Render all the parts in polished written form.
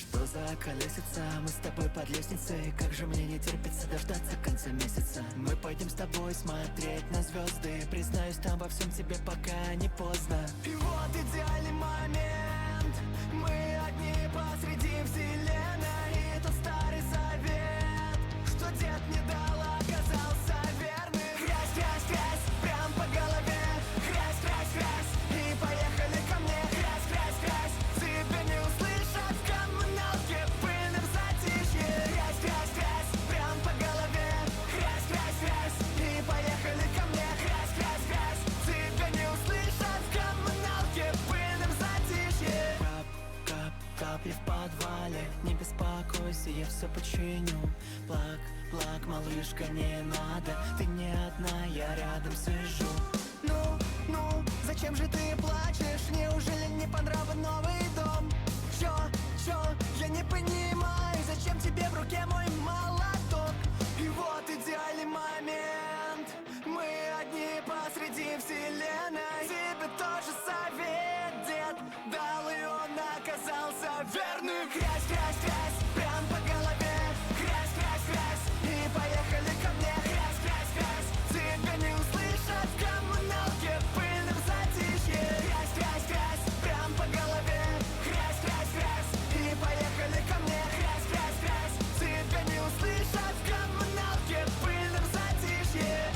Что за колесица? Мы с тобой под лестницей. Как же мне не терпится дождаться конца месяца. Мы пойдем с тобой смотреть на звезды. Признаюсь, там во всем тебе пока не поздно. И вот идеальный момент. Мы одни посреди вселенной. И тот старый завет, что дед не дал, оказался верным. Грязь, грязь, грязь, прям по голове. Грязь, грязь, грязь, и поехали ко мне. Грязь, грязь, грязь, тебя не услышат в коммуналке пыльным затишье. Грязь, грязь, грязь, прям по голове. Грязь, грязь, грязь, и поехали ко мне. Грязь, грязь, грязь, тебя не услышат в коммуналке пыльным затишье. Кап, капли в подвале, не беспокойся, я все починю. Плак, плак, малышка, не надо, ты не одна, я рядом сижу. Ну, зачем же ты плачешь? Неужели не по нраву новый дом? Чё, я не понимаю, зачем тебе в руке мой молоток? И вот идеальный момент. Мы одни посреди вселенной. Тебе тоже совет дед дал, и он оказался верным. Грязь, грязь, грязь, прям по голове. Грязь, грязь, грязь, и поехали ко мне. Грязь, грязь, грязь, тебя не услышат в коммуналке пыльным затишье. Грязь, грязь, грязь, прям по голове. Грязь, грязь, грязь, и поехали ко мне. Грязь, грязь, грязь, тебя не услышат в коммуналке пыльным затишье.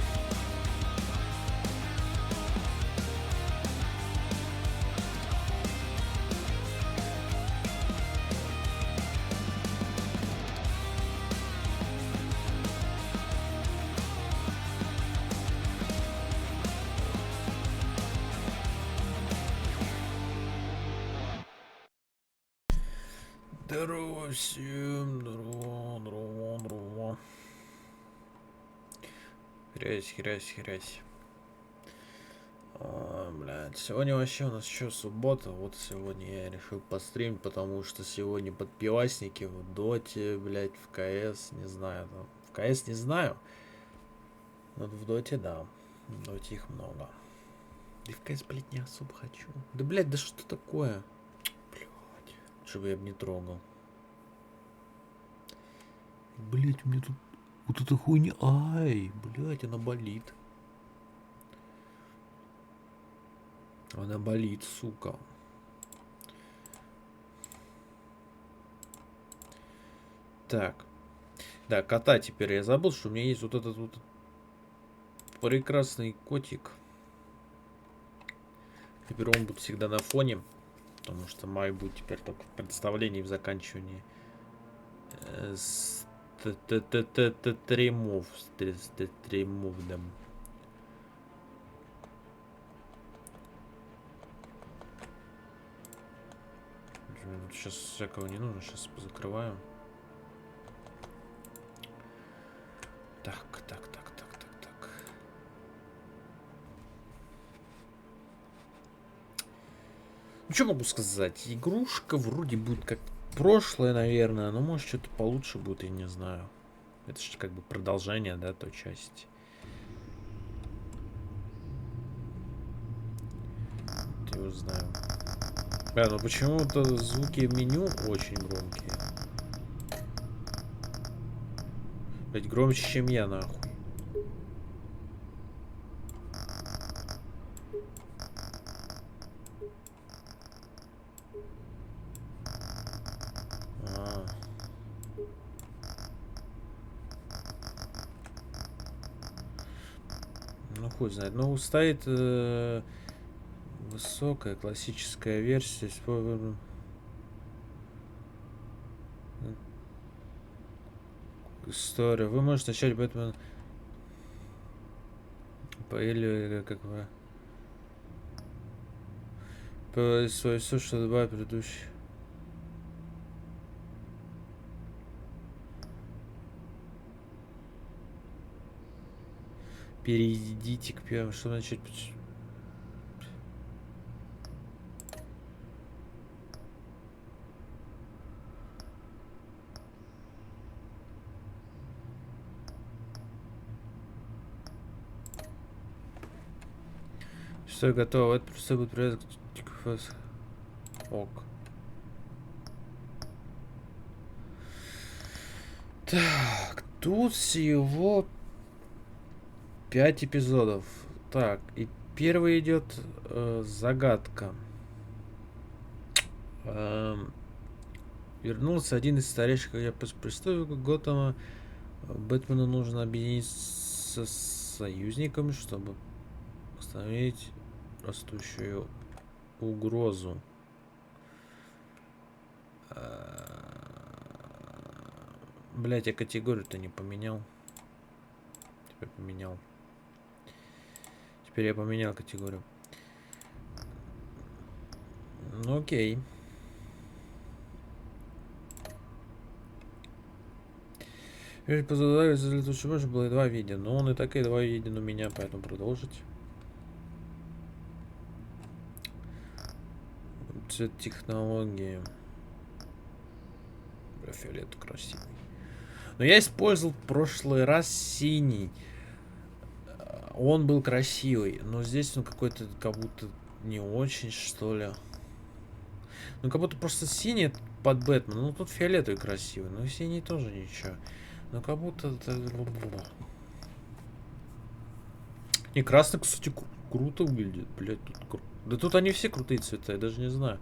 Здорово всем, здорово. Хрясь. Блядь, сегодня вообще у нас еще суббота, вот сегодня я решил постримить, потому что сегодня подпивасники в доте, блядь, в КС, не знаю, там, в КС не знаю, но в доте, да, в доте их много. Да и в КС, блядь, не особо хочу. Да, блядь, да что такое? Чтобы я бы не трогал. Блять, у меня тут вот эта хуйня. Ай, блять, она болит. Она болит, сука. Так. Да, кота теперь я забыл, что у меня есть вот этот вот прекрасный котик. Теперь он будет всегда на фоне. Потому что май будет теперь только в представлении, в заканчивании. Стримов, да. Сейчас всякого не нужно, сейчас позакрываем. Так. Ну, что могу сказать? Игрушка вроде будет как прошлое, наверное, но может что-то получше будет, я не знаю. Это же как бы продолжение, да, той части. Я его знаю. Да, но почему-то звуки меню очень громкие. Блять, громче, чем я, нахуй. Ну, хуй знает. Ну, стоит высокая классическая версия. История. Вы можете начать Бэтмен. Или как вы. Свое все, что добавить предыдущий. Перейдите к первому, чтобы начать. Все готово. Это просто будет привязок. Ок. Так, тут всего 5 эпизодов. Так, и первый идет загадка. Вернулся один из старейших преступников Готэма. Бэтмену нужно объединиться с союзниками, чтобы остановить растущую угрозу. Блять, я категорию-то не поменял. Теперь поменял. Теперь я поменял категорию. Ну окей. Позадаю, если лучше больше было 2 видео. Но он и так и 2 видео у меня, поэтому продолжить. Цвет технологии. Бля, фиолет красивый. Но я использовал в прошлый раз синий. Он был красивый. Но здесь он какой-то как будто не очень, что ли. Ну как будто просто синий под Бэтмена. Ну тут фиолетовый красивый. Но синий тоже ничего. Ну как будто... Не, красный, кстати, круто выглядит. Блять, тут... Да тут они все крутые цвета, я даже не знаю.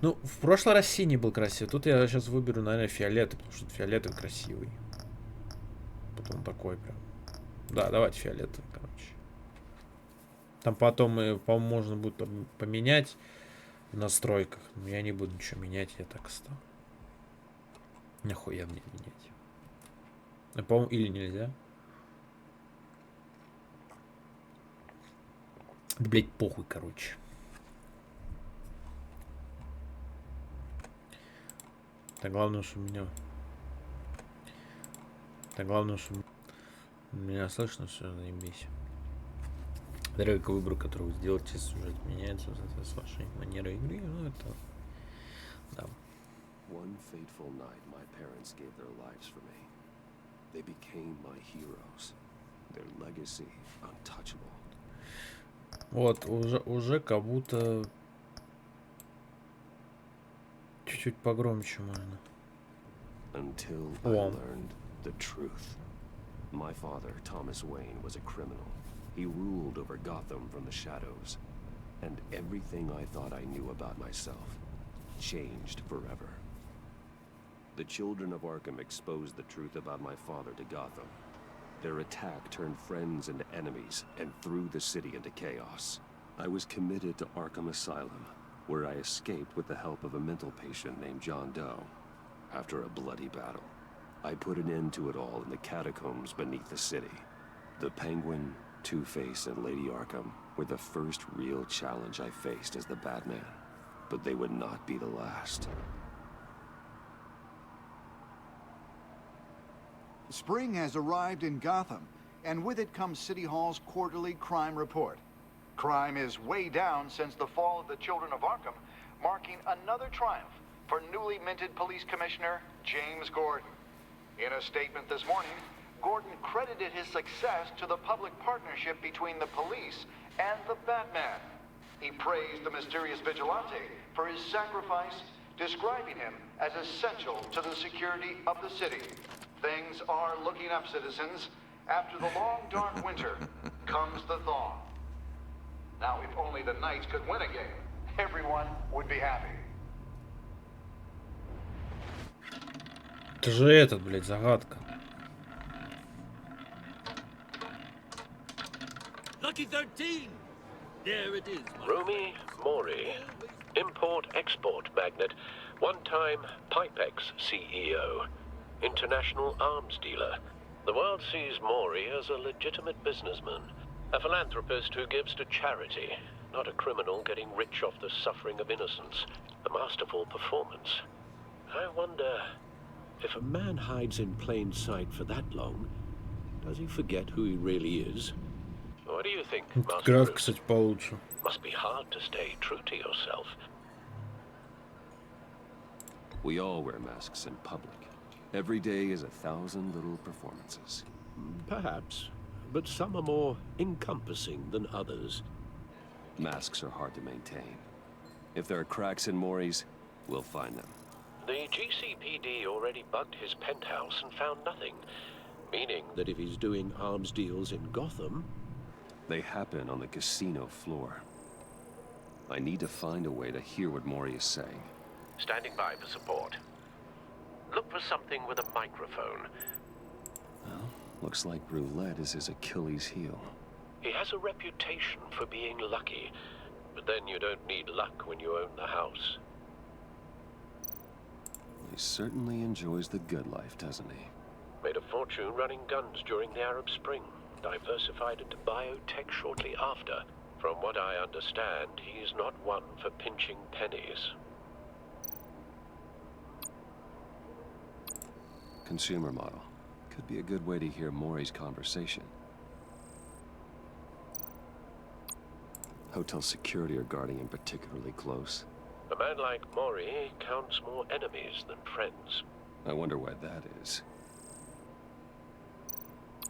Ну, в прошлый раз синий был красивый. Тут я сейчас выберу, наверное, фиолетовый, потому что фиолетовый красивый. Потом такой прям. Да, давайте фиолетовый, короче. Там потом, по-моему, можно будет поменять в настройках. Но я не буду ничего менять, я так оставлю. Нахуя мне менять? По-моему, или нельзя. Да, блять, похуй, короче. Так главное, что меня... Так главное, что меня слышно, все, заебись. Дорогой к выбору, который вы сделаете, сюжет меняется с вашей манерой игры. Ну, это... Да. One fateful night, my parents gave their lives for me. They became my heroes. Their legacy untouchable. Вот, уже как будто чуть-чуть погромче можно. Until I learned the truth. My father, Thomas Wayne, was a criminal. He ruled over Gotham from the shadows. And everything I thought I knew about myself changed forever. The children of Arkham exposed the truth about my father to Gotham. Their attack turned friends into enemies and threw the city into chaos. I was committed to Arkham Asylum, where I escaped with the help of a mental patient named John Doe. After a bloody battle, I put an end to it all in the catacombs beneath the city. The Penguin, Two-Face, and Lady Arkham were the first real challenge I faced as the Batman. But they would not be the last. Spring has arrived in Gotham, and with it comes City Hall's quarterly crime report. Crime is way down since the fall of the Children of Arkham, marking another triumph for newly minted Police Commissioner James Gordon. In a statement this morning, Gordon credited his success to the public partnership between the police and the Batman. He praised the mysterious vigilante for his sacrifice, describing him as essential to the security of the city. Things are looking up, citizens. After the long, dark winter comes the thaw. Now, if only the Knights could win a game, everyone would be happy. Это же этот, блядь, загадка. Lucky 13! There it is. Rumi Mori, import-export magnate, one-time Pipex CEO, international arms dealer. The world sees Mori as a legitimate businessman, a philanthropist who gives to charity, not a criminal getting rich off the suffering of innocence. A masterful performance. I wonder, if a man hides in plain sight for that long, does he forget who he really is? What do you think, Master График, Bruce? кстати, получше. Must be hard to stay true to yourself. We all wear masks in public. Every day is 1,000 little performances. Perhaps, but some are more encompassing than others. Masks are hard to maintain. If there are cracks in Mori's, we'll find them. The GCPD already bugged his penthouse and found nothing, meaning that if he's doing arms deals in Gotham... They happen on the casino floor. I need to find a way to hear what Mori is saying. Standing by for support. Look for something with a microphone. Well, looks like roulette is his Achilles heel. He has a reputation for being lucky, but then you don't need luck when you own the house. He certainly enjoys the good life, doesn't he? Made a fortune running guns during the Arab Spring. Diversified into biotech shortly after. From what I understand, he's not one for pinching pennies. Consumer model. Could be a good way to hear Mori's conversation. Hotel security are guarding him particularly close. A man like Mori counts more enemies than friends. I wonder why that is.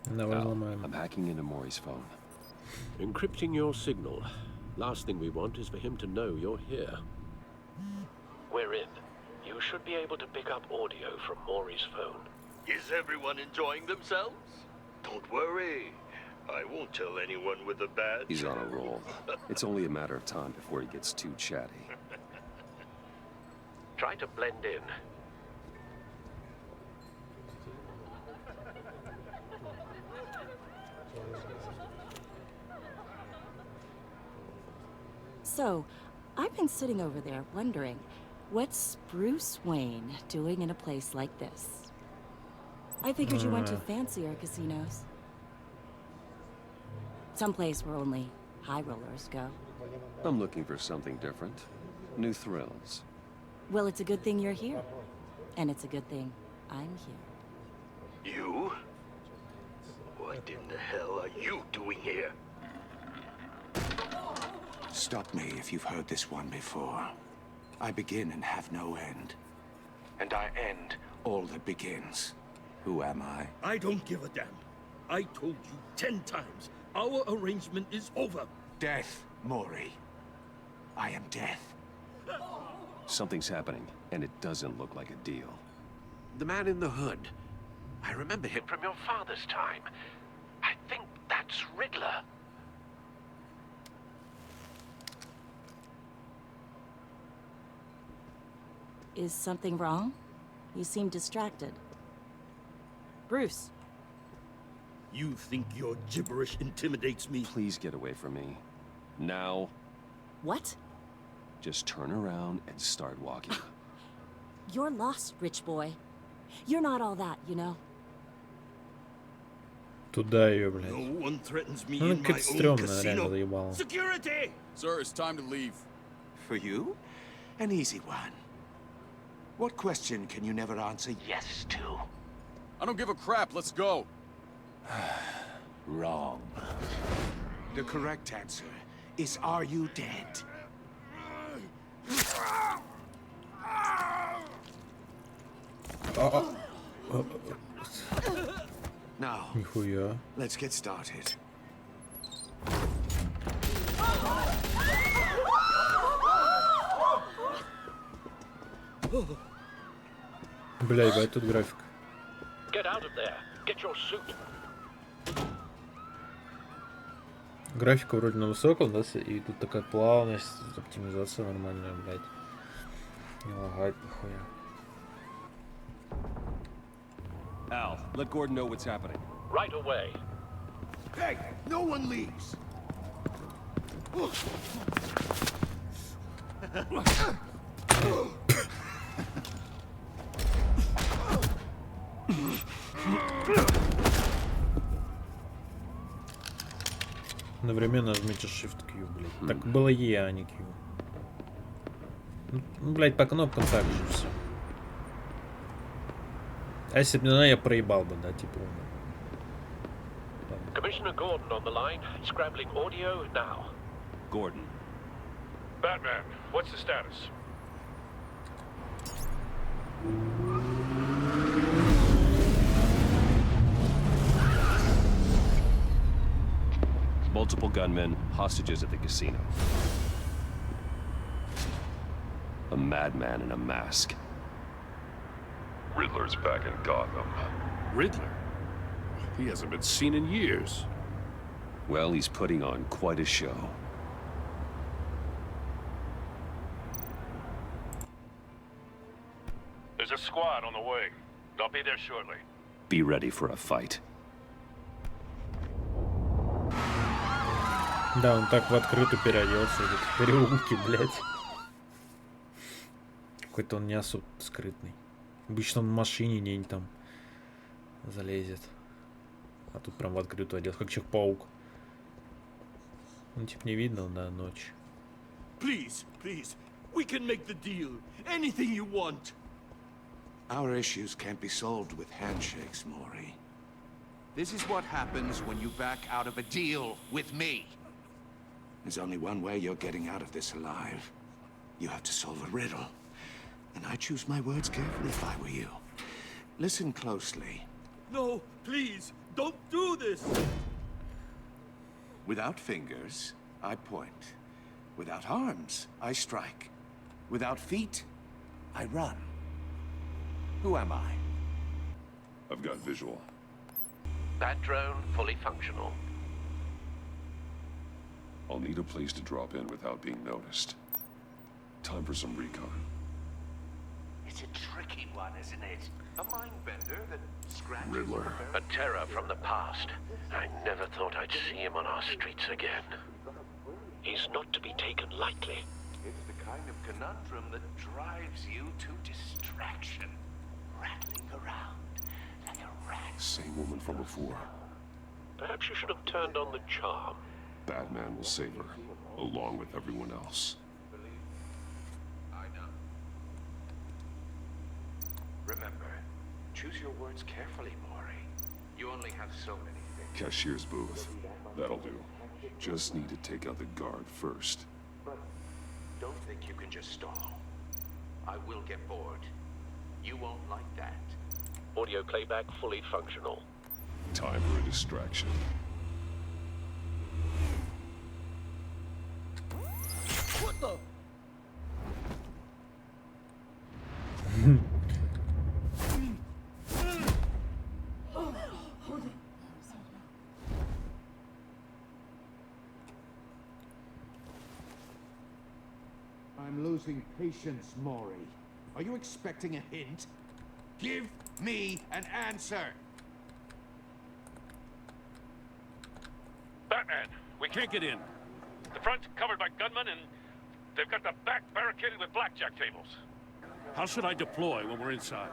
Давай взломаем. I'm hacking into Mori's phone. Encrypting your signal. Last thing we want is for him to know you're here. We're in. You should be able to pick up audio from Mori's phone. Is everyone enjoying themselves? Don't worry. I won't tell anyone with a badge. He's on a roll. It's only a matter of time before he gets too chatty. Try to blend in. So, I've been sitting over there wondering, what's Bruce Wayne doing in a place like this? I figured you went to fancier casinos. Someplace where only high rollers go. I'm looking for something different. New thrills. Well, it's a good thing you're here. And it's a good thing I'm here. You? What in the hell are you doing here? Stop me if you've heard this one before. I begin and have no end. And I end all that begins. Who am I? I don't give a damn. I told you 10 times. Our arrangement is over. Death, Mori. I am death. Something's happening, and it doesn't look like a deal. The man in the hood. I remember him from your father's time. I think that's Riddler. Is something wrong? You seem distracted. Bruce. You think your gibberish intimidates me? Please get away from me. Now. What? Just turn around and start walking. You're lost, rich boy. You're not all that, you know. Туда ее, блядь. No one threatens me Ну, in my как own стрёмно, реально casino. заебало. Security! Sir, it's time to leave. For you? An easy one. What question can you never answer yes to? I don't give a crap. Let's go. Wrong. The correct answer is, are you dead? Now, Нихуя. let's get started. Бля, ебать, тут график. Get out of there. Get your suit. Графика вроде на высоком, да, и тут такая плавность, оптимизация нормальная, блядь. Не лагает нихуя. Al, let Gordon know what's happening. Right away. Hey, no one leaves. Одновременно нажмите Shift Q, блядь. Так было E, а не Q. Ну, блядь, по кнопкам так же все. А если бы не она, я проебал бы, да, типа. Commissioner Gordon on the line. Scrambling audio now. Gordon. Batman, what's the status? Multiple gunmen, hostages at the casino. A madman in a mask. Riddler's back in Gotham. Riddler? He hasn't been seen in years. Well, he's putting on quite a show. There's a squad on the way. They'll be there shortly. Be ready for a fight. Да, он так в открытую переоделся, идет в переулке, блядь. Какой-то он не особо скрытный. Обычно он в машине где-нибудь там залезет. А тут прям в открытую оделся, как Человек-паук. Ну, типа не видно, да, ночь. Please, please, we can make the deal. Anything you want. Our issues can't be solved with handshakes, Maury. This is what happens when you back out of a deal with me. There's only one way you're getting out of this alive. You have to solve a riddle. And I choose my words carefully if I were you. Listen closely. No, please, don't do this. Without fingers, I point. Without arms, I strike. Without feet, I run. Who am I? I've got visual. That drone fully functional. I'll need a place to drop in without being noticed. Time for some recon. It's a tricky one, isn't it? A mind bender that scratches... Riddler. A terror from the past. I never thought I'd see him on our streets again. He's not to be taken lightly. It's the kind of conundrum that drives you to distraction. Rattling around like a rat. Same woman from before. Perhaps you should have turned on the charm. Batman will save her, along with everyone else. I know. Remember, choose your words carefully, Maury. You only have so many things. Cashier's booth. That'll do. Just need to take out the guard first. But don't think you can just stall. I will get bored. You won't like that. Audio playback fully functional. Time for a distraction. What the? I'm losing patience, Maury. Are you expecting a hint? Give me an answer! Batman, we can't get in. The front's covered by gunmen and they've got the back barricaded with blackjack tables. How should I deploy when we're inside?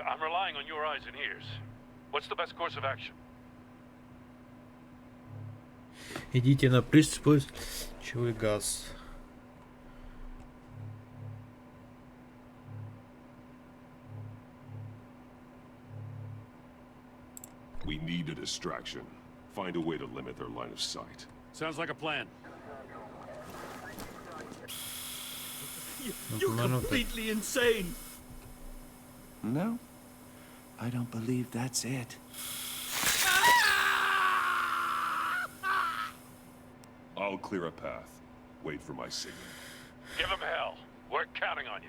I'm relying on your eyes and ears. What's the best course of action? Идите на присутствующий газ. We need a distraction. Find a way to limit their line of sight. Sounds like a plan. You're completely insane. No, I don't believe that's it. I'll clear a path. Wait for my signal. Give him hell. We're counting on you.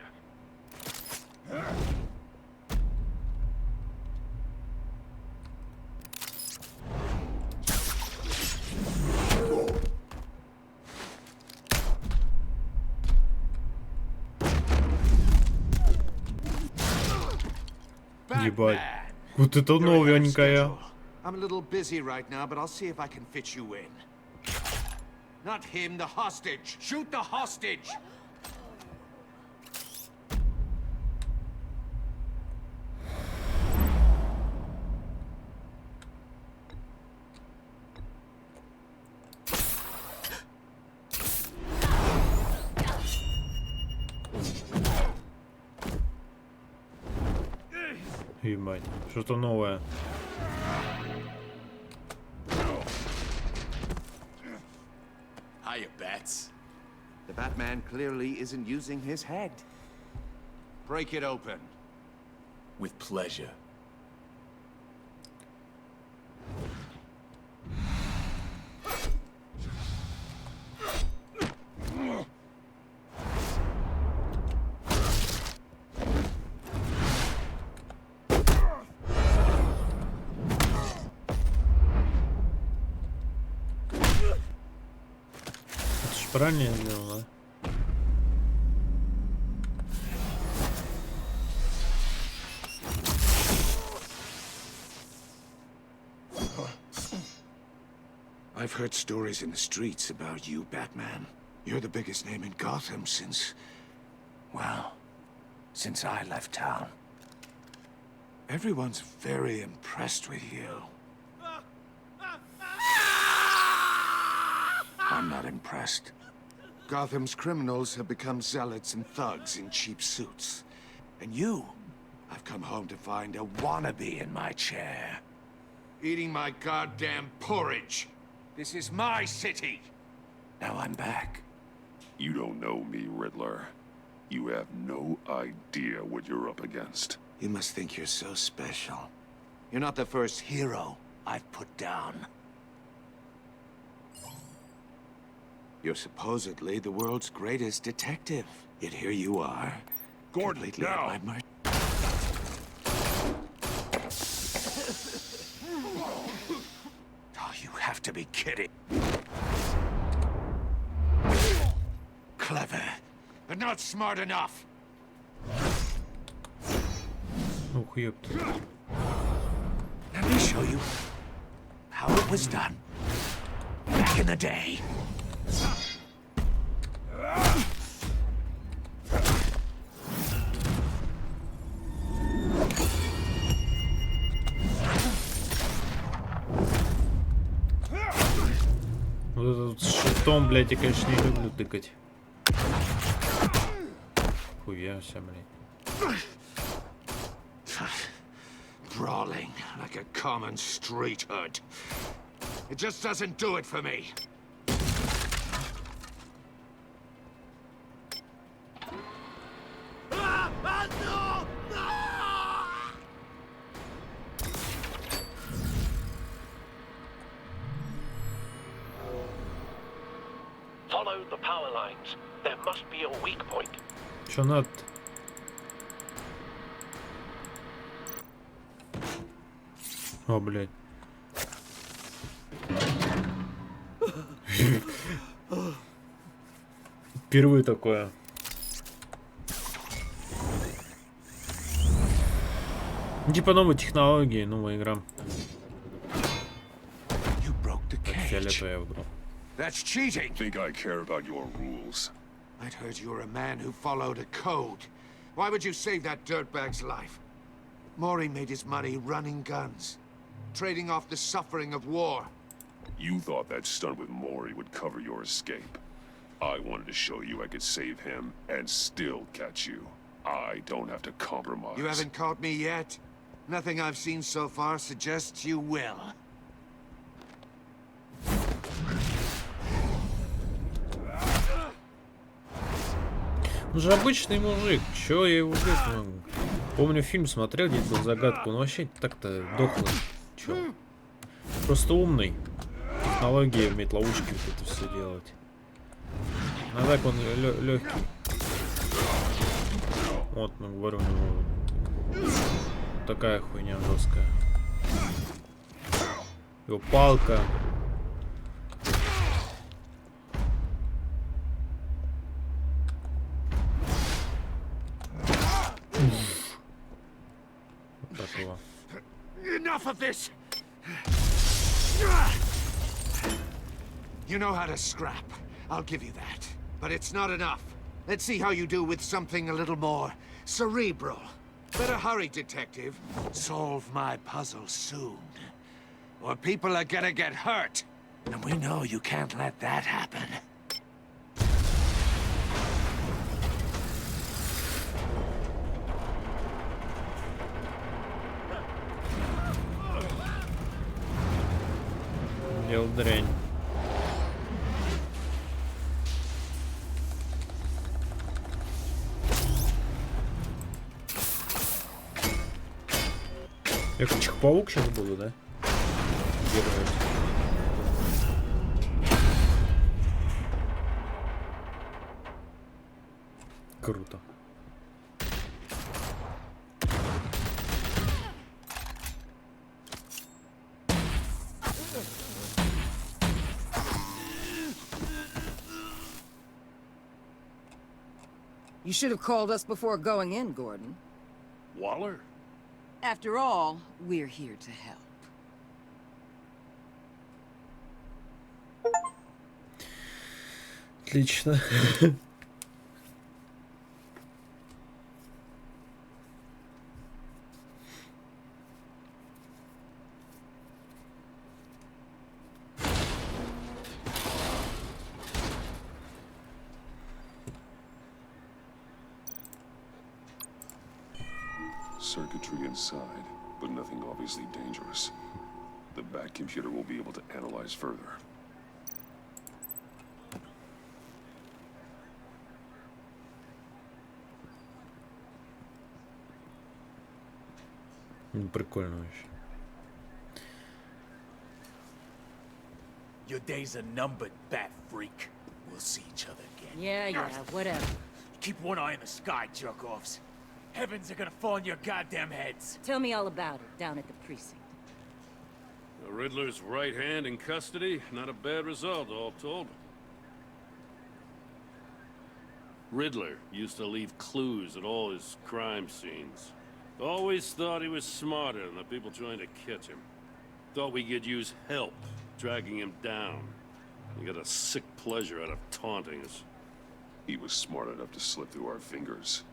Ебать. Вот это новенькая. I'm a little busy right now, but I'll see if I can fit you in. Not him, the hostage. Shoot the hostage! Ебать, что-то новое. Hiya, Bats. The Batman clearly isn't using his head. Break it open. With pleasure. Правильно я сделал, да? I've heard stories in the streets about you, Batman. You're the biggest name in Gotham since... well, since I left town. Everyone's very impressed with you. I'm not impressed. Gotham's criminals have become zealots and thugs in cheap suits. And you, I've come home to find a wannabe in my chair. Eating my goddamn porridge. This is my city. Now I'm back. You don't know me, Riddler. You have no idea what you're up against. You must think you're so special. You're not the first hero I've put down. You're supposedly the world's greatest detective. Yet here you are. Gordon, completely now! at my mercy. Oh, you have to be kidding. Clever, but not smart enough. Ух, ёпта. Let me show you how it was done back in the day. Вот этот щитом, блядь, я, конечно, не люблю тыкать. Хуяся, блядь. Brawling like a common street hood. It just doesn't do it for me. Follow the power lines. There must be a weak point. Чё надо? О, блядь. Впервые такое. Типа новые технологии, новая игра. Фиолетовая выбрал. That's cheating. Think I care about your rules? I'd heard you were a man who followed a code. Why would you save that dirtbag's life? Maury made his money running guns, trading off the suffering of war. You thought that stunt with Maury would cover your escape. I wanted to show you I could save him and still catch you. I don't have to compromise. You haven't caught me yet. Nothing I've seen so far suggests you will. Он же обычный мужик, чё я его убить могу? Помню, фильм смотрел, где был загадку, но вообще так-то дохлый. Чё? Просто умный. Технологии уметь ловушки вот это все делать. А так он легкий. Вот, ну говорю, у него такая хуйня жесткая. Его палка. Enough of this! You know how to scrap. I'll give you that. But it's not enough. Let's see how you do with something a little more cerebral. Better hurry, detective. Solve my puzzle soon. Or people are gonna get hurt. And we know you can't let that happen. Делал дрянь. Я как Человек-паук сейчас буду, да? Держать. Круто. You should have called us before going in, Gordon. Waller? After all, we're here to help. Отлично. Circuitry inside, but nothing obviously dangerous. The back computer will be able to analyze further. Прикольно вообще. Your days are numbered, bat freak. We'll see each other again. Yeah, whatever. Keep one eye in the sky, jerk-offs. Heavens are gonna fall on your goddamn heads. Tell me all about it down at the precinct. The Riddler's right hand in custody. Not a bad result, all told. Riddler used to leave clues at all his crime scenes. Always thought he was smarter than the people trying to catch him. Thought we could use help, dragging him down. He got a sick pleasure out of taunting us. He was smart enough to slip through our fingers.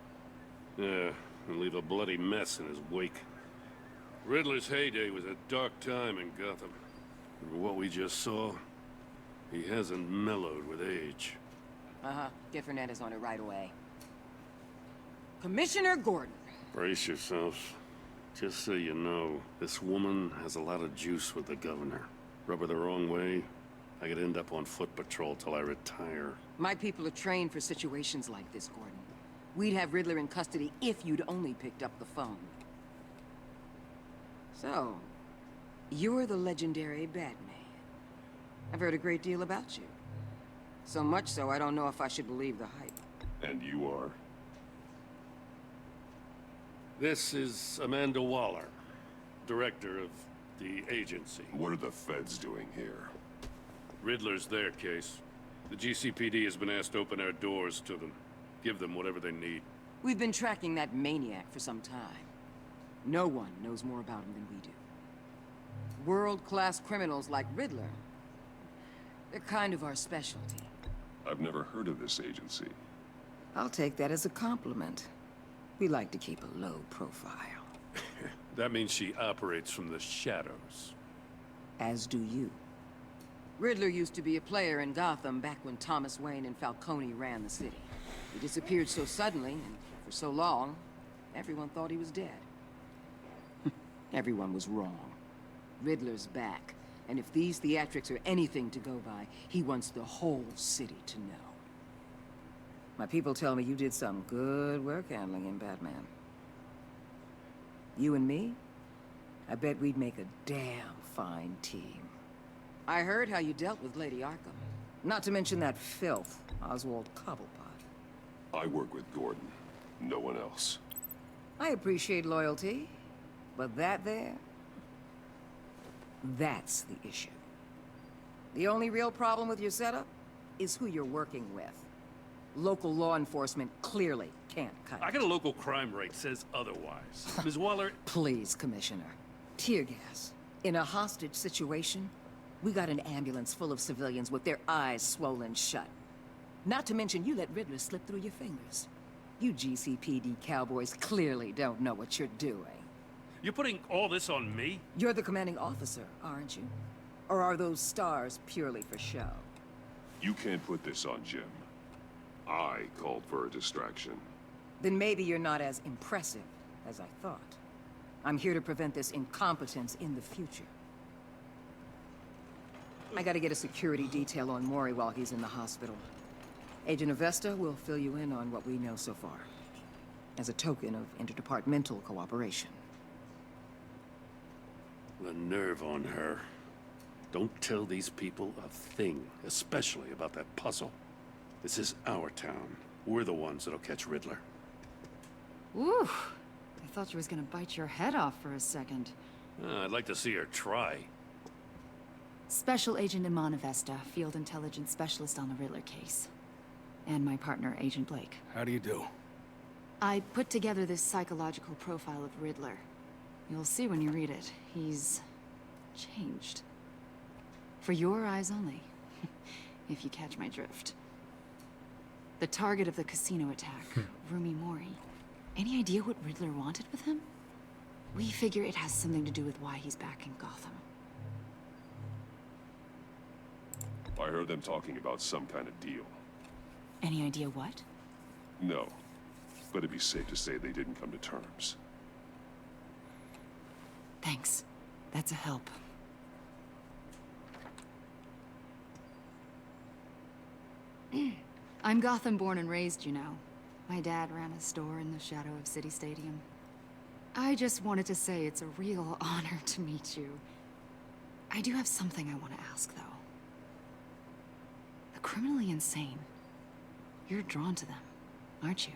Yeah, and leave a bloody mess in his wake. Riddler's heyday was a dark time in Gotham. And for what we just saw, he hasn't mellowed with age. Uh-huh. Get Fernandez on it right away. Commissioner Gordon. Brace yourselves. Just so you know, this woman has a lot of juice with the governor. Rub her the wrong way, I could end up on foot patrol till I retire. My people are trained for situations like this, Gordon. We'd have Riddler in custody if you'd only picked up the phone. So, you're the legendary Batman. I've heard a great deal about you. So much so, I don't know if I should believe the hype. And you are? This is Amanda Waller, director of the agency. What are the feds doing here? Riddler's their case. The GCPD has been asked to open our doors to them. Give them whatever they need. We've been tracking that maniac for some time. No one knows more about him than we do. World-class criminals like Riddler, they're kind of our specialty. I've never heard of this agency. I'll take that as a compliment. We like to keep a low profile. That means she operates from the shadows. As do you. Riddler used to be a player in Gotham back when Thomas Wayne and Falcone ran the city. He disappeared so suddenly, and for so long, everyone thought he was dead. Everyone was wrong. Riddler's back, and if these theatrics are anything to go by, he wants the whole city to know. My people tell me you did some good work handling him, Batman. You and me? I bet we'd make a damn fine team. I heard how you dealt with Lady Arkham. Not to mention that filth, Oswald Cobblepot. I work with Gordon. No one else. I appreciate loyalty, but that there... that's the issue. The only real problem with your setup is who you're working with. Local law enforcement clearly can't cut it. I got a local crime rate says otherwise. Ms. Waller... Please, Commissioner. Tear gas. In a hostage situation, we got an ambulance full of civilians with their eyes swollen shut. Not to mention you let Riddler slip through your fingers. You GCPD cowboys clearly don't know what you're doing. You're putting all this on me? You're the commanding officer, aren't you? Or are those stars purely for show? You can't put this on Jim. I called for a distraction. Then maybe you're not as impressive as I thought. I'm here to prevent this incompetence in the future. I gotta get a security detail on Maury while he's in the hospital. Agent Avesta will fill you in on what we know so far, as a token of interdepartmental cooperation. The nerve on her. Don't tell these people a thing, especially about that puzzle. This is our town. We're the ones that'll catch Riddler. Ooh, I thought you was gonna bite your head off for a second. I'd like to see her try. Special Agent Iman Avesta, Field Intelligence Specialist on the Riddler case. and my partner, Agent Blake. How do you do? I put together this psychological profile of Riddler. You'll see when you read it. He's changed. For your eyes only, if you catch my drift. The target of the casino attack, Rumi Mori. Any idea what Riddler wanted with him? We figure it has something to do with why he's back in Gotham. I heard them talking about some kind of deal. Any idea what? No, but it'd be safe to say they didn't come to terms. Thanks. That's a help. I'm Gotham born and raised, you know. My dad ran a store in the shadow of City Stadium. I just wanted to say it's a real honor to meet you. I do have something I want to ask, though. The criminally insane. You're drawn to them, aren't you?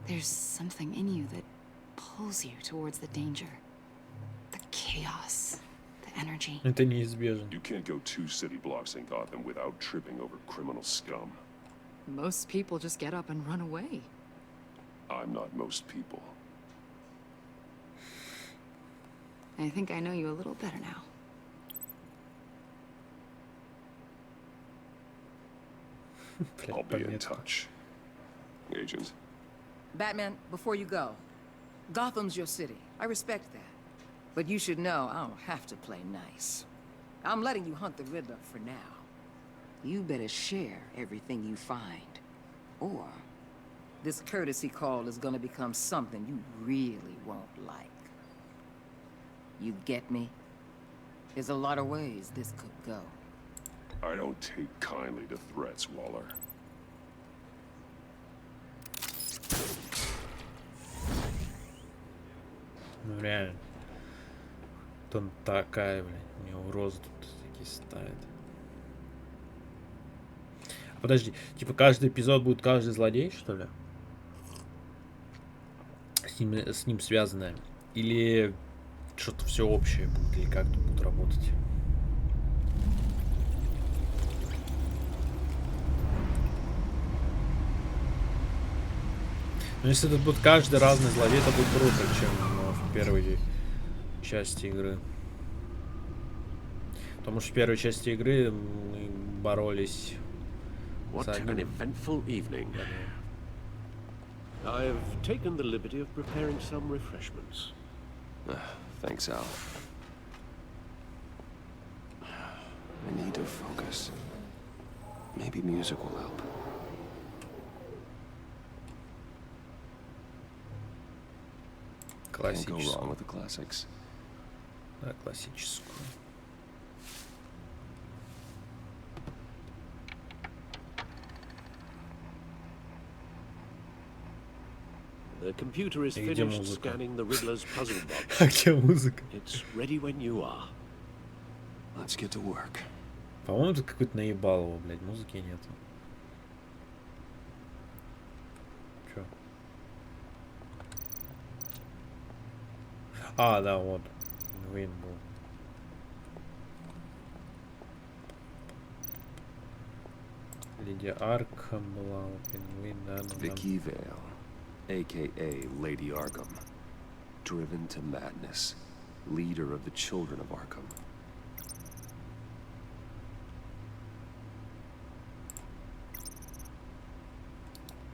There's something in you that pulls you towards the danger. The chaos. The energy. Это неизбежно. You can't go 2 city blocks in Gotham without tripping over criminal scum. Most people just get up and run away. I'm not most people. I think I know you a little better now. I'll be in touch. Agent. Batman, before you go, Gotham's your city. I respect that. But you should know I don't have to play nice. I'm letting you hunt the Riddler for now. You better share everything you find. Or this courtesy call is gonna become something you really won't like. You get me? There's a lot of ways this could go. I don't take kindly to threats, Waller. Ну реально. Он такая, блин. У него розы тут такие ставят. Подожди, типа каждый эпизод будет каждый злодей, что ли? С ним связанное? Или что-то все общее будет? Или как тут будет работать? Но если тут будет каждый разный злодей, это будет круто, чем в первой части игры. Потому что в первой части игры мы боролись. What an eventful evening. I've taken the liberty of preparing some refreshments. Thanks, Al. I need to focus. Maybe music will help. Can't go wrong with the classics. Да, классическую. The computer is finished scanning the Riddler's puzzle box. Какая музыка? It's ready when you are. Let's get to work. По-моему, тут какой-то наебалово, блядь, музыки нету. Чё? А, да, вот. Вин был. Леди Арkham была, Пингвин, да. Vicky Vale, a.k.a. Lady Arkham. Driven to madness. Leader of the children of Arkham.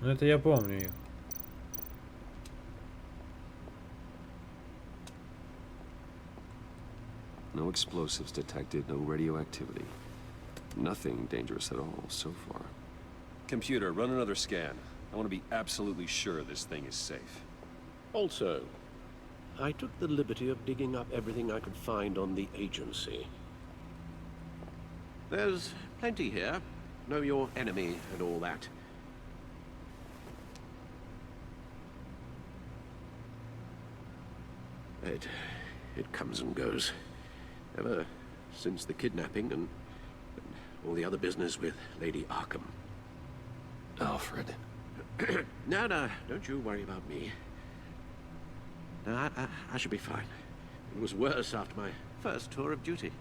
Ну это я помню их. No explosives detected, no radioactivity. Nothing dangerous at all so far. Computer, run another scan. I want to be absolutely sure this thing is safe. Also, I took the liberty of digging up everything I could find on the agency. There's plenty here. Know your enemy and all that. It comes and goes. Ever since the kidnapping and all the other business with Lady Arkham. Alfred. No, don't you worry about me. No, I should be fine. It was worse after my first tour of duty.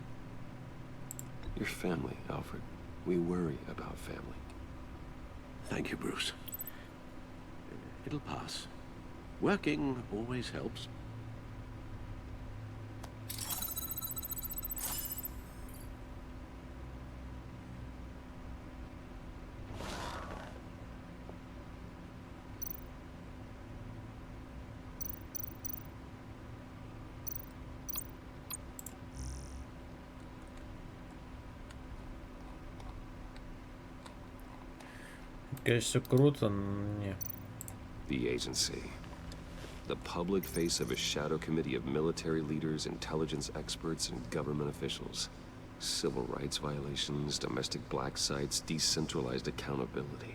Your family, Alfred. We worry about family. Thank you, Bruce. It'll pass. Working always helps. Конечно, круто, но не. The agency. The public face of a shadow committee of military leaders, intelligence experts, and government officials. Civil rights violations, domestic black sites, decentralized accountability.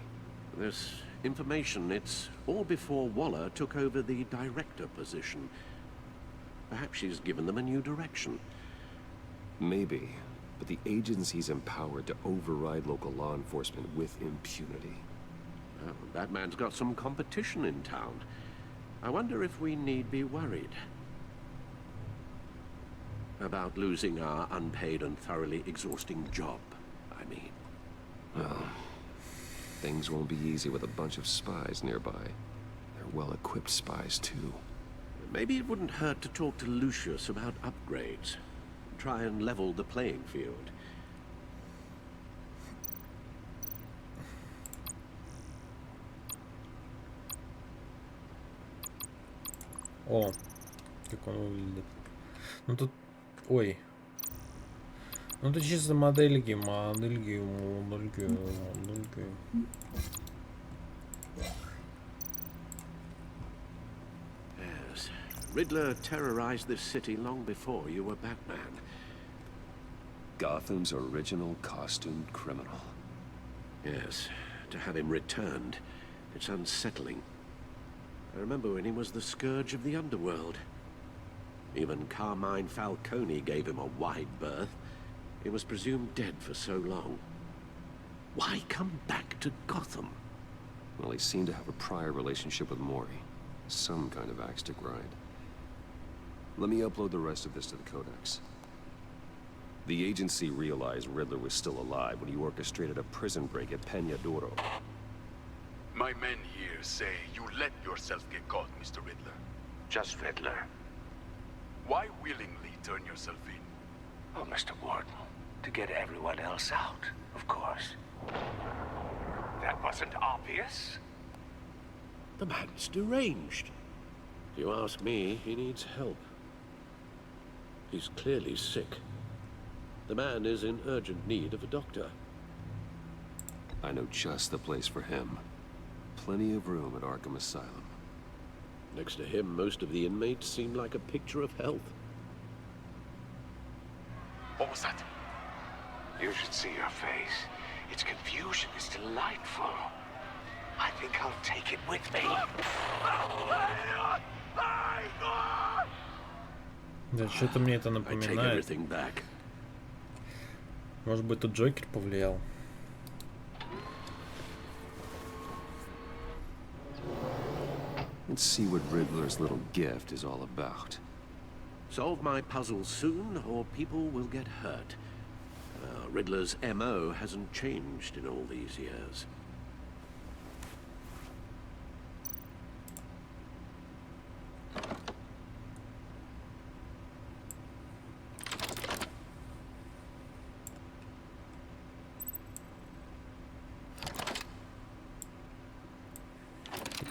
This information, it's all before Waller took over the director position. Perhaps she's given them a new direction. Maybe, but the agency's empowered to override local law enforcement with impunity. Well, that man's got some competition in town. I wonder if we need be worried about losing our unpaid and thoroughly exhausting job, I mean. Well, things won't be easy with a bunch of spies nearby. They're well-equipped spies, too. Maybe it wouldn't hurt to talk to Lucius about upgrades. Try and level the playing field. О, как он выглядит. Ну тут... Ой. Ну тут чисто модельки. Yes. Riddler terrorized this city long before you were Batman. Gotham's original costumed criminal. Yes. To have him returned, it's unsettling. I remember when he was the scourge of the underworld. Even Carmine Falcone gave him a wide berth. He was presumed dead for so long. Why come back to Gotham? Well, he seemed to have a prior relationship with Mori. Some kind of axe to grind. Let me upload the rest of this to the Codex. The agency realized Riddler was still alive when he orchestrated a prison break at Peñadoro. My men here say you let yourself get caught, Mr. Riddler. Just Riddler. Why willingly turn yourself in? Oh, Mr. Warden, to get everyone else out, of course. That wasn't obvious. The man's deranged. If you ask me, he needs help. He's clearly sick. The man is in urgent need of a doctor. I know just the place for him. Plenty of room at Arkham Asylum. Next to him, most of the inmates seem like a picture of health. What was that? You should see your face. Its confusion is delightful. I think I'll take it with me. Да, что-то мне это напоминает. Может быть, тут Джокер повлиял. Let's see what Riddler's little gift is all about. Solve my puzzle soon, or people will get hurt. Riddler's MO hasn't changed in all these years.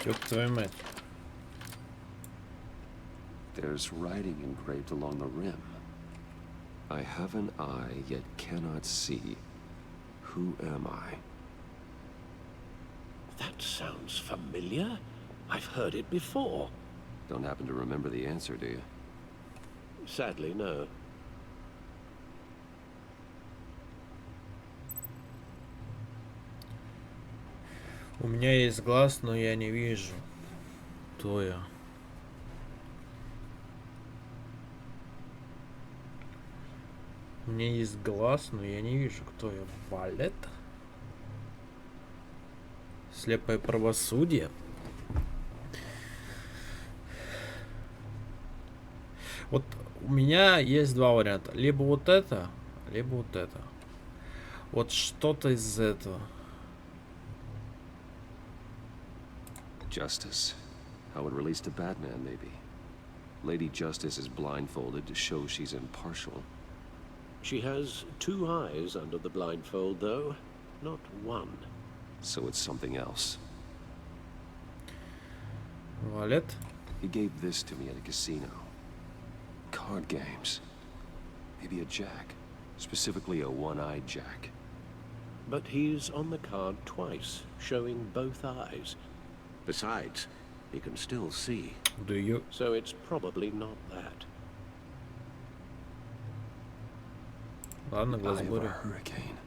Ёб твою мать. There's writing engraved along the rim. I have an eye, yet cannot see. Who am I? That sounds familiar. I've heard it before. Don't happen to remember the answer, do you? Sadly, no. У меня есть глаз, но я не вижу. Кто я? У меня есть глаз, но я не вижу, кто я. Валет? Слепое правосудие? Вот у меня есть два варианта. Либо вот это, либо вот это. Вот что-то из этого. Justice. How it relates to Batman, maybe. Lady Justice is blindfolded to show she's impartial. She has 2 eyes under the blindfold, though, not 1. So it's something else. Wallet. He gave this to me at a casino. Card games. Maybe a jack. Specifically a one-eyed jack. But he's on the card twice, showing both eyes. Besides, he can still see. Do you? So it's probably not that. Ладно, глаз Eye of a буря. hurricane.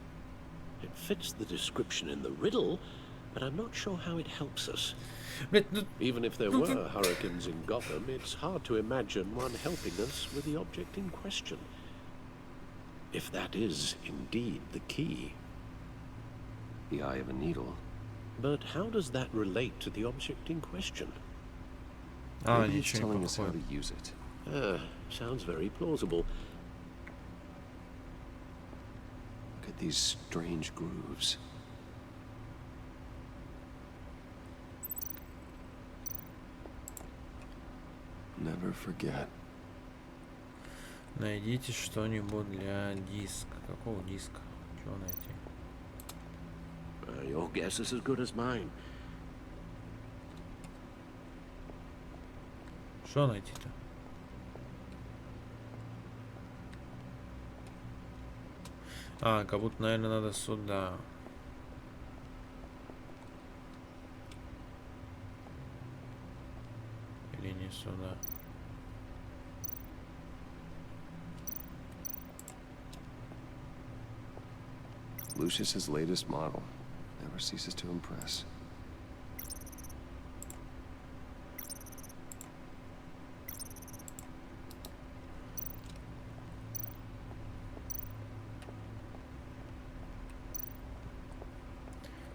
It fits the description in the riddle, but I'm not sure how it helps us. Even if there were hurricanes in Gotham, it's hard to imagine one helping us with the object in question. If that is indeed the key. The eye of a needle. But how does that relate to the object in question? Maybe it's telling us how to use it. Sounds very plausible. Look at these strange grooves. Never forget. Найдите что-нибудь для диска. Какого диска? Чего найти? Your guess is as good as mine. Что найти-то? А, как будто, наверное, надо сюда. Или не сюда. Lucius's latest model. Never ceases to impress.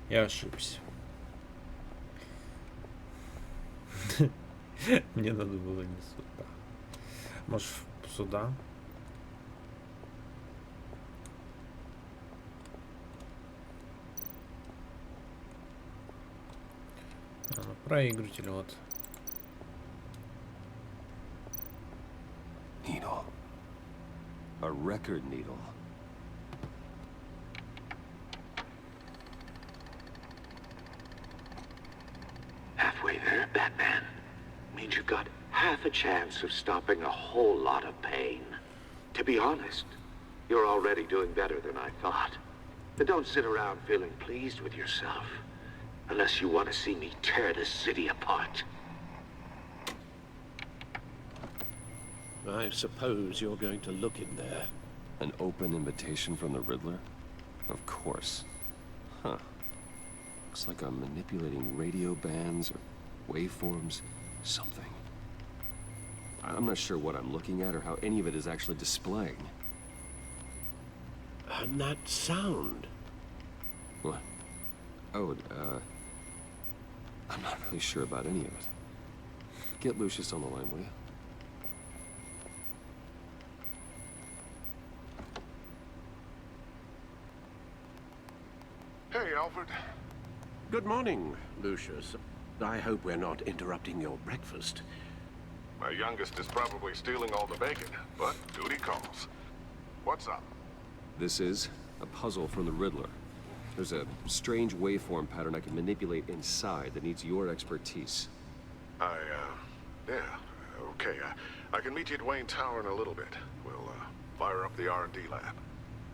Я ошибся. Мне надо было не сюда. Может, сюда? Проигрыватель, вот. Needle. A record needle. Halfway there, Batman. Means you've got half a chance of stopping a whole lot of pain. To be honest, you're already doing better than I thought. But don't sit around feeling pleased with yourself. Unless you want to see me tear this city apart. I suppose you're going to look in there. An open invitation from the Riddler? Of course. Huh. Looks like I'm manipulating radio bands or waveforms. Something. I'm not sure what I'm looking at or how any of it is actually displaying. And that sound. What? Oh, I'm not really sure about any of it. Get Lucius on the line, will you? Hey, Alfred. Good morning, Lucius. I hope we're not interrupting your breakfast. My youngest is probably stealing all the bacon, but duty calls. What's up? This is a puzzle from the Riddler. There's a strange waveform pattern I can manipulate inside that needs your expertise. Yeah, okay. I can meet you at Wayne Tower in a little bit. We'll, fire up the R&D lab.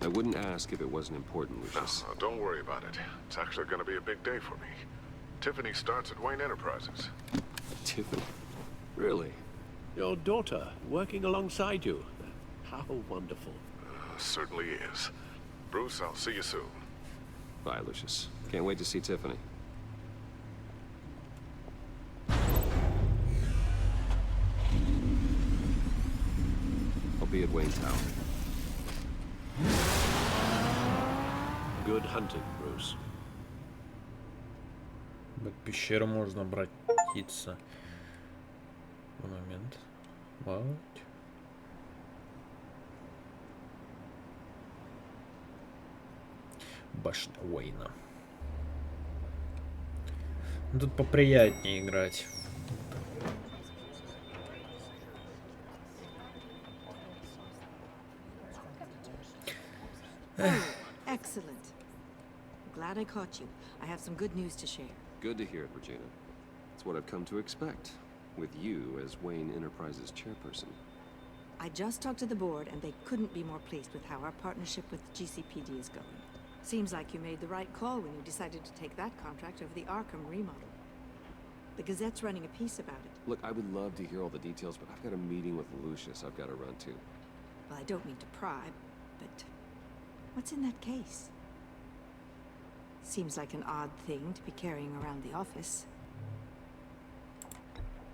I wouldn't ask if it wasn't important, Lucius. No, don't worry about it. It's actually gonna be a big day for me. Tiffany starts at Wayne Enterprises. Tiffany? Really? Your daughter working alongside you. How wonderful. Certainly is. Bruce, I'll see you soon. Bye, Lucius. Can't wait to see Tiffany. I'll be at Wayne Tower. Good hunting, Bruce. В пещеру можно обратиться. Момент. Вот. Башня Уэйна. Тут поприятнее играть. Excellent. Glad I caught you. I have some good news to share. Good to hear it, Regina. It's what I've come to expect, with you as Wayne Enterprises chairperson. I just talked to the board, and they couldn't be more pleased with how our partnership with GCPD is going. Seems like you made the right call when you decided to take that contract over the Arkham remodel. The Gazette's running a piece about it. Look, I would love to hear all the details, but I've got a meeting with Lucius I've got to run to. Well, I don't mean to pry, but what's in that case? Seems like an odd thing to be carrying around the office.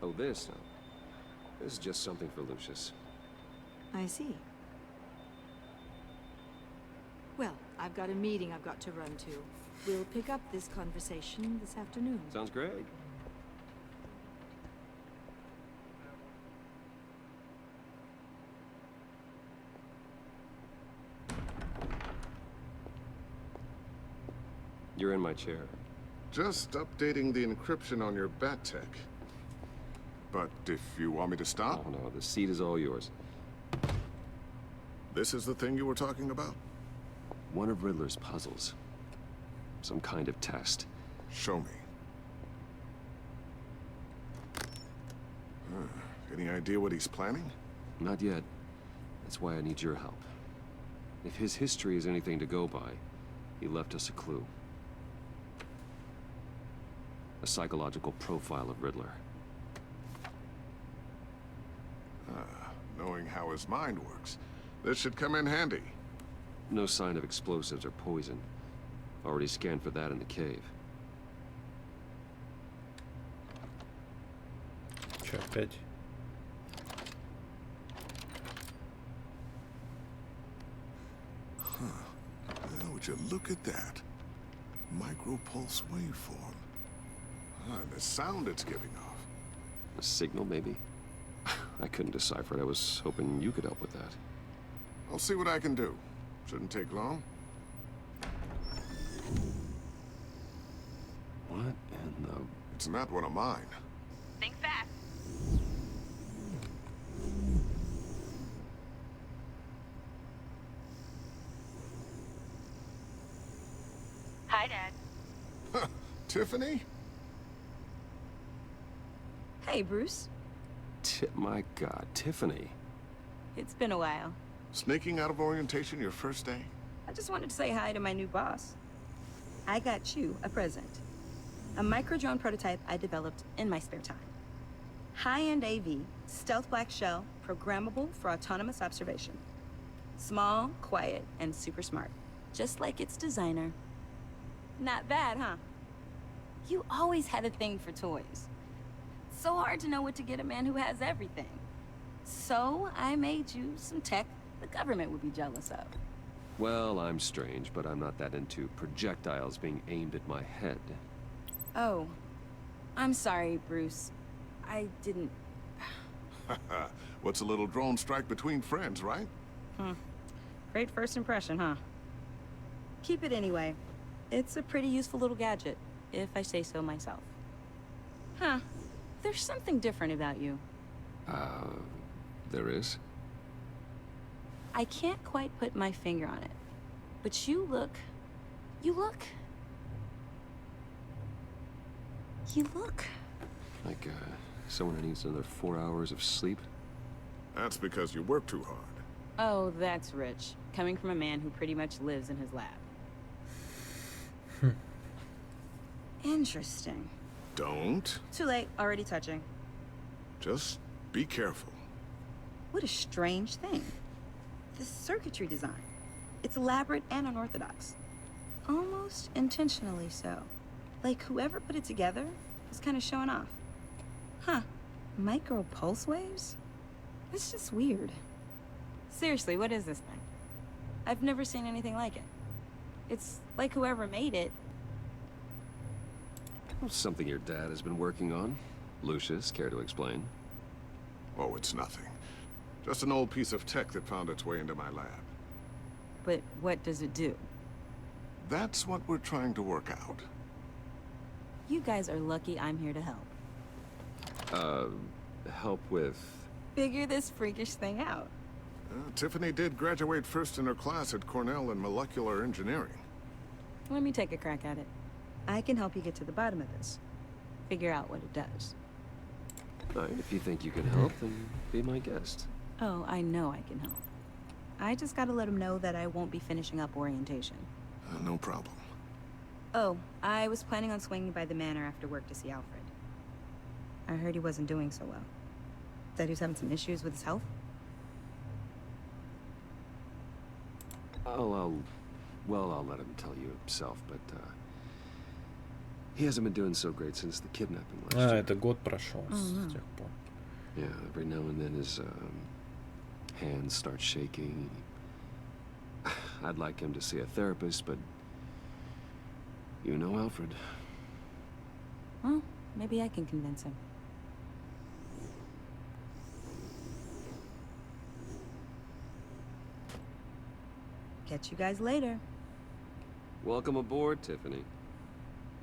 Oh, this? No. This is just something for Lucius. I see. Well, I've got a meeting I've got to run to. We'll pick up this conversation this afternoon. Sounds great. You're in my chair. Just updating the encryption on your bat tech. But if you want me to stop? Oh, no, the seat is all yours. This is the thing you were talking about? One of Riddler's puzzles. Some kind of test. Show me. Any idea what he's planning? Not yet. That's why I need your help. If his history is anything to go by, he left us a clue. A psychological profile of Riddler. Knowing how his mind works, this should come in handy. No sign of explosives or poison. Already scanned for that in the cave. Чё, опять? Would you look at that? Micropulse waveform. And the sound it's giving off. A signal, maybe? I couldn't decipher it. I was hoping you could help with that. I'll see what I can do. Shouldn't take long. What in the... It's not one of mine. Think fast. Hi, Dad. Tiffany? Hey, Bruce. My God, Tiffany. It's been a while. Sneaking out of orientation your first day? I just wanted to say hi to my new boss. I got you a present. A micro-drone prototype I developed in my spare time. High-end AV, stealth black shell, programmable for autonomous observation. Small, quiet, and super smart. Just like its designer. Not bad, huh? You always had a thing for toys. So hard to know what to get a man who has everything. So I made you some tech the government would be jealous of. Well, I'm strange, but I'm not that into projectiles being aimed at my head. Oh, I'm sorry, Bruce. I didn't... What's a little drone strike between friends, right? Great first impression, huh? Keep it anyway. It's a pretty useful little gadget, if I say so myself. Huh. There's something different about you. There is? I can't quite put my finger on it. But you look... Like, someone who needs another 4 hours of sleep? That's because you work too hard. Oh, that's rich. Coming from a man who pretty much lives in his lab. Interesting. Don't. Too late. Already touching. Just be careful. What a strange thing. The circuitry design. It's elaborate and unorthodox. Almost intentionally so. Like whoever put it together was kind of showing off. Huh. Micro pulse waves? That's just weird. Seriously, what is this thing? I've never seen anything like it. It's like whoever made it... Well, something your dad has been working on. Lucius, care to explain? Oh, it's nothing. Just an old piece of tech that found its way into my lab. But what does it do? That's what we're trying to work out. You guys are lucky I'm here to help. Help with... Figure this freakish thing out. Tiffany did graduate first in her class at Cornell in molecular engineering. Let me take a crack at it. I can help you get to the bottom of this. Figure out what it does. If you think you can help, then be my guest. Oh, I know I can help. I just gotta let him know that I won't be finishing up orientation. No problem. Oh, I was planning on swinging by the manor after work to see Alfred. I heard he wasn't doing so well. Said he was having some issues with his health. I'll let him tell you himself, but, he hasn't been doing so great since the kidnapping last year. Это год прошел с тех пор. Yeah, every now and then his, hands start shaking. I'd like him to see a therapist, but you know Alfred. Well, maybe I can convince him. Catch you guys later. Welcome aboard, Tiffany.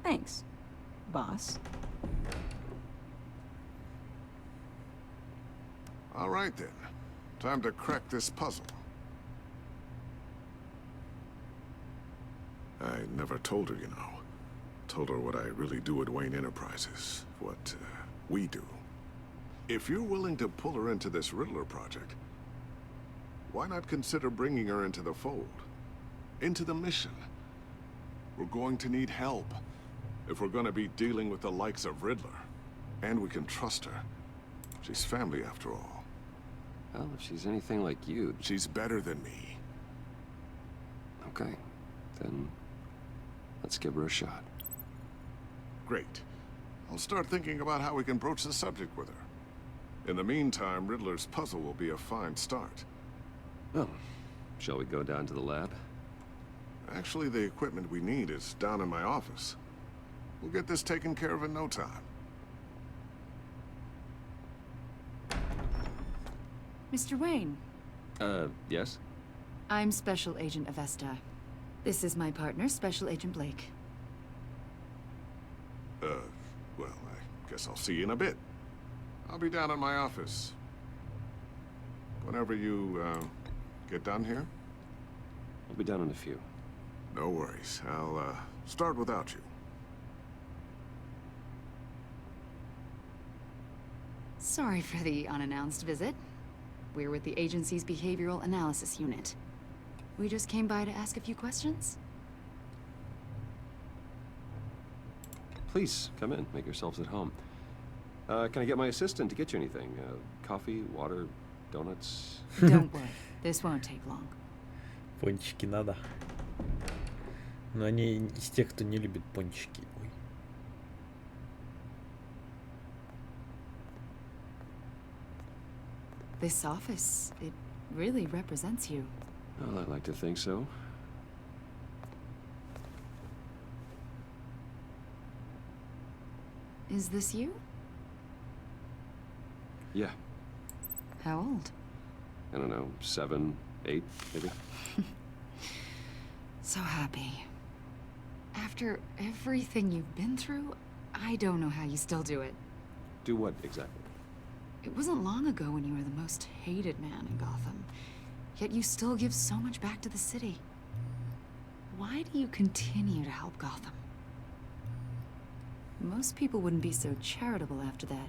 Thanks, boss. All right then. Time to crack this puzzle. I never told her, you know. Told her what I really do at Wayne Enterprises. What we do. If you're willing to pull her into this Riddler project, why not consider bringing her into the fold? Into the mission? We're going to need help if we're going to be dealing with the likes of Riddler. And we can trust her. She's family after all. Well, if she's anything like you... She's better than me. Okay, then let's give her a shot. Great. I'll start thinking about how we can broach the subject with her. In the meantime, Riddler's puzzle will be a fine start. Well, shall we go down to the lab? Actually, the equipment we need is down in my office. We'll get this taken care of in no time. Mr. Wayne. Yes? I'm Special Agent Avesta. This is my partner, Special Agent Blake. Well, I guess I'll see you in a bit. I'll be down in my office. Whenever you, get done here? I'll be down in a few. No worries. I'll, start without you. Sorry for the unannounced visit. We're with the agency's behavioral analysis unit. We just came by to ask a few questions. Please, come in. Make yourselves at home. Can I get my assistant to get you anything? Coffee, water, donuts? Don't worry. This won't take long. Пончики надо. Но они из тех, кто не любит пончики. Ой. This office, it really represents you. Well, I'd like to think so. Is this you? Yeah. How old? I don't know, 7, 8, maybe? So happy. After everything you've been through, I don't know how you still do it. Do what, exactly? It wasn't long ago when you were the most hated man in Gotham, yet you still give so much back to the city. Why do you continue to help Gotham? Most people wouldn't be so charitable after that.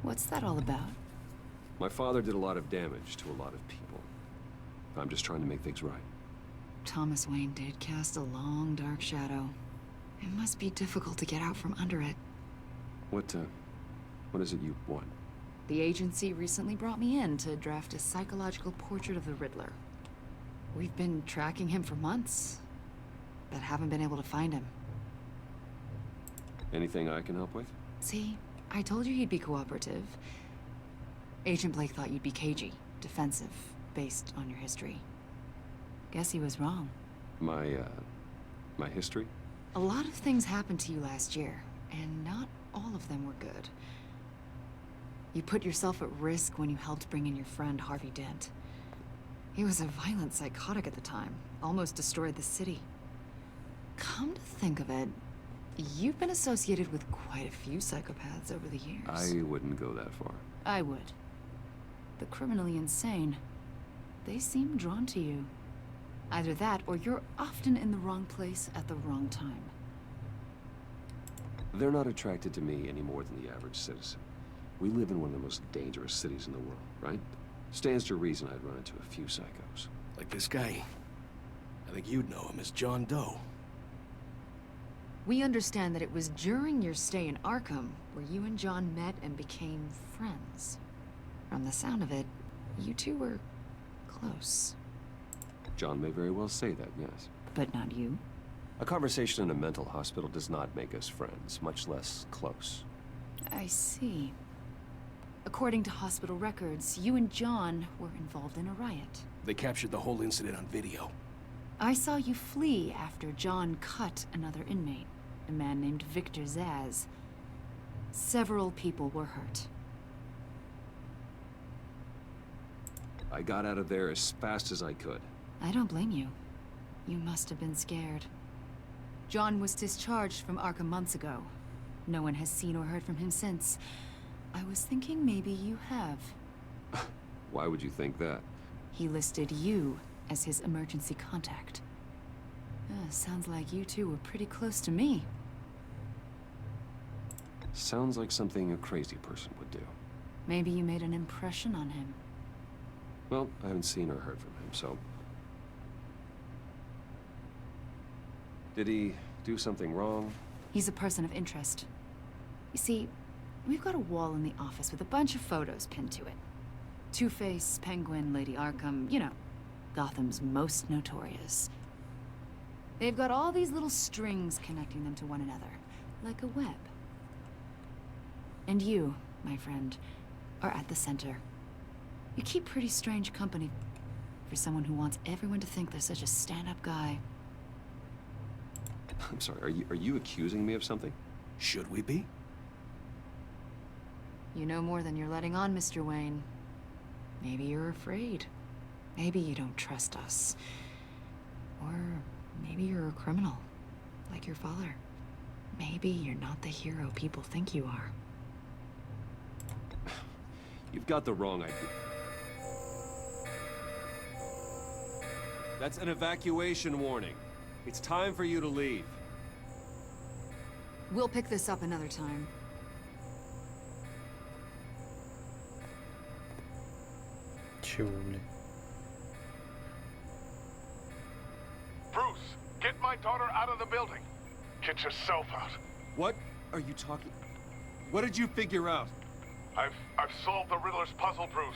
What's that all about? My father did a lot of damage to a lot of people. I'm just trying to make things right. Thomas Wayne did cast a long, dark shadow. It must be difficult to get out from under it. What is it you want? The agency recently brought me in to draft a psychological portrait of the Riddler. We've been tracking him for months, but haven't been able to find him. Anything I can help with? See, I told you he'd be cooperative. Agent Blake thought you'd be cagey, defensive, based on your history. Guess he was wrong. My history? A lot of things happened to you last year, and not all of them were good. You put yourself at risk when you helped bring in your friend Harvey Dent. He was a violent psychotic at the time, almost destroyed the city. Come to think of it, You've been associated with quite a few psychopaths over the years. I wouldn't go that far. I would. The criminally insane. They seem drawn to you. Either that, or you're often in the wrong place at the wrong time. They're not attracted to me any more than the average citizen. We live in one of the most dangerous cities in the world, right? Stands to reason I'd run into a few psychos. Like this guy. I think you'd know him as John Doe. We understand that it was during your stay in Arkham where you and John met and became friends. From the sound of it, you two were close. John may very well say that, yes. But not you? A conversation in a mental hospital does not make us friends, much less close. I see. According to hospital records, you and John were involved in a riot. They captured the whole incident on video. I saw you flee after John cut another inmate, a man named Victor Zaz. Several people were hurt. I got out of there as fast as I could. I don't blame you. You must have been scared. John was discharged from Arkham months ago. No one has seen or heard from him since. I was thinking maybe you have. Why would you think that? He listed you as his emergency contact. Sounds like you two were pretty close to me. Sounds like something a crazy person would do. Maybe you made an impression on him. Well, I haven't seen or heard from him, so... Did he do something wrong? He's a person of interest. You see, we've got a wall in the office with a bunch of photos pinned to it. Two-Face, Penguin, Lady Arkham, you know, Gotham's most notorious. They've got all these little strings connecting them to one another, like a web. And you, my friend, are at the center. You keep pretty strange company for someone who wants everyone to think they're such a stand-up guy. I'm sorry, are you accusing me of something? Should we be? You know more than you're letting on, Mr. Wayne. Maybe you're afraid. Maybe you don't trust us. Or maybe you're a criminal, like your father. Maybe you're not the hero people think you are. You've got the wrong idea. That's an evacuation warning. It's time for you to leave. We'll pick this up another time. Чего, блин? Bruce, get my daughter out of the building. Get yourself out. What are you talking? What did you figure out? I've solved the Riddler's puzzle, Bruce.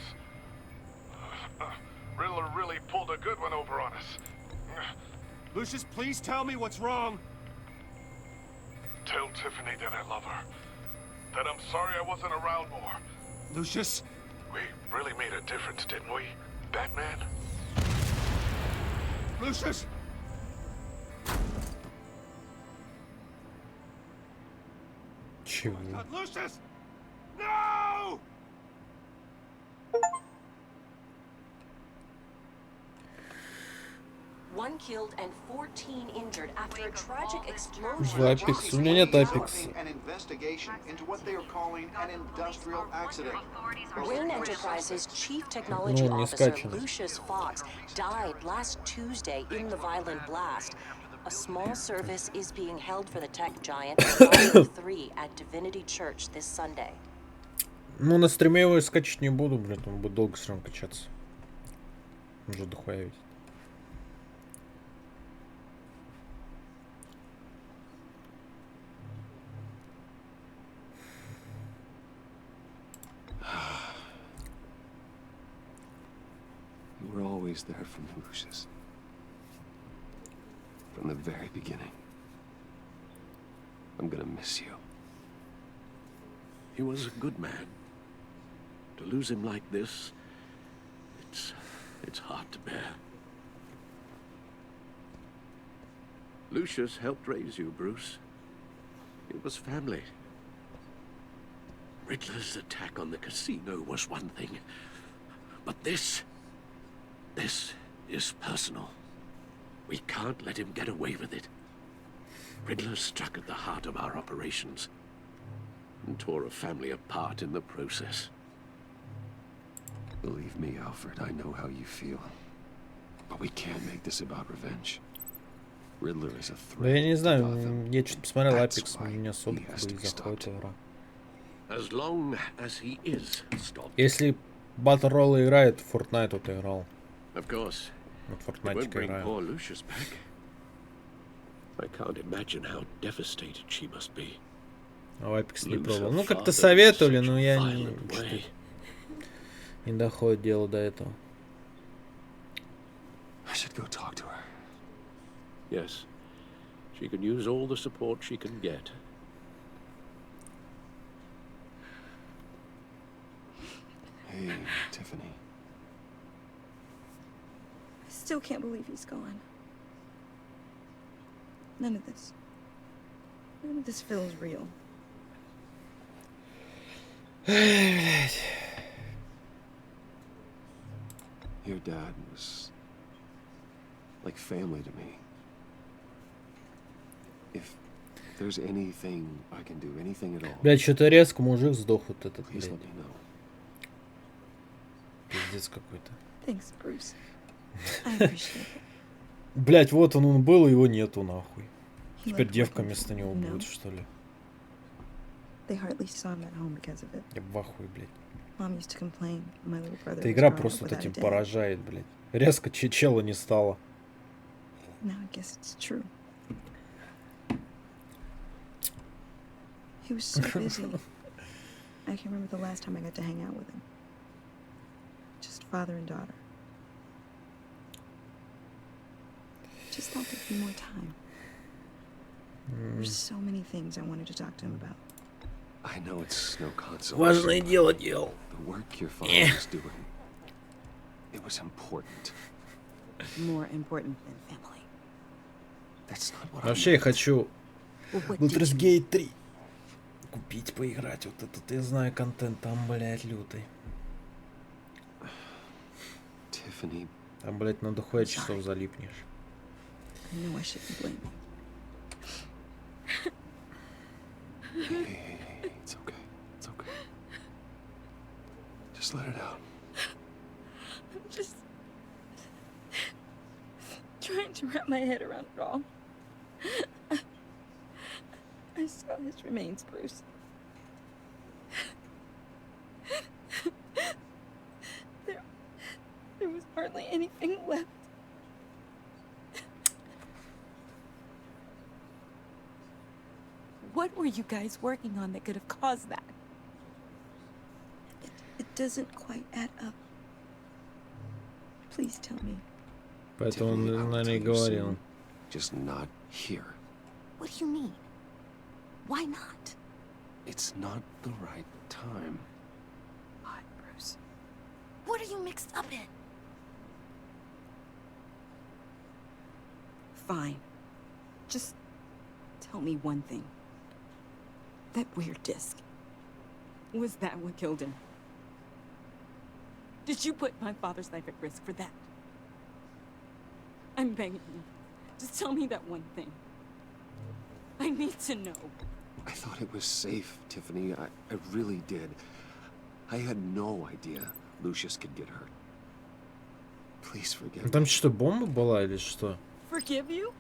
Riddler really pulled a good one over on us. Lucius, please tell me what's wrong. Tell Tiffany that I love her. That I'm sorry I wasn't around more. Lucius? We really made a difference, didn't we, Batman? Lucius! Чего? Lucius! No! One killed and 14 injured after a tragic explosion. Запись. У меня нет апекса. An investigation into what they are calling an industrial accident. Wayne Enterprises' chief technology officer Lucius Fox died last Tuesday in the violent blast. A small service is being held for the tech giant at 3 at Divinity Church this Sunday. Ну, на стриме его скачать не буду, блядь, он будет долго все равно качаться. Уже дохуя ведь. You were always there for me, Lucius. From the very beginning. I'm gonna miss you. He was a good man. To lose him like this, it's hard to bear. Lucius helped raise you, Bruce. It was family. Riddler's attack on the casino was one thing, but this is personal. We can't let him get away with it. Riddler struck at the heart of our operations and tore a family apart in the process. Believe me, Alfred, I know how you feel. But we can't make this about revenge. Riddler is a threat. Да я не знаю, я что-то посмотрел Apex, мне не особо как бы заходит игра. As long as he is stopped. Если Battle Royale играет, Fortnite вот играл. Of course. Вот It won't Fortnite bring играю. poor Lucius back. I can't imagine how devastated she must be. А в Apex не пробовал. Ну как-то советовали, но я не доходит дело до этого. I should go talk to her. Yes. She can use all the support she can get. Hey, Tiffany. I still can't believe he's gone. None of this feels real. Your dad was like family to me. If there's anything I can do, anything at all. Блять, что-то резко мужик сдох вот этот, Please блядь. let me know. Пиздец какой-то. Thanks, Bruce. I appreciate it. Блять, вот он был, его нету нахуй. Теперь девка вместо него будет, что ли? They hardly saw him at home because of it. Я в ахуе, блядь. Mom used to complain my little brother Эта was игра growing up просто вот without a этим dad. поражает, блядь. Резко чела не стало. Now I guess it's true. He was so busy. I can remember the last time I got to hang out with him. Just father and daughter. Just thought there'd be more time. There's so many things I wanted to talk to him about. I know it's no consolation. Важное дело делал. The work your father was doing. It was important. More important than family. That's not what I Вообще я хочу What Baldur's Gate 3 купить, поиграть. Вот этот, я знаю, контент там, блядь, лютый. Tiffany. Там, блядь, на дохуя часов залипнешь. I know I shouldn't blame you. Hey, it's okay. It's okay. Just let it out. I'm just trying to wrap my head around it all. I saw his remains, Bruce. There was hardly anything left. What were you guys working on that could have caused that? It doesn't quite add up. Please tell me. Поэтому он, наверное, и говорил. Just not here. What do you mean? Why not? It's not the right time. Why, Bruce? What are you mixed up in? Fine. Just tell me one thing. That weird disc. Was that what killed him? Did you put my father's life at risk for that? I'm begging you. Just tell me that one thing. I need to know. I thought it was safe, Tiffany. I really did. I had no idea Lucius could get hurt. Please forgive me. Там что, бомба была или что? Forgive you?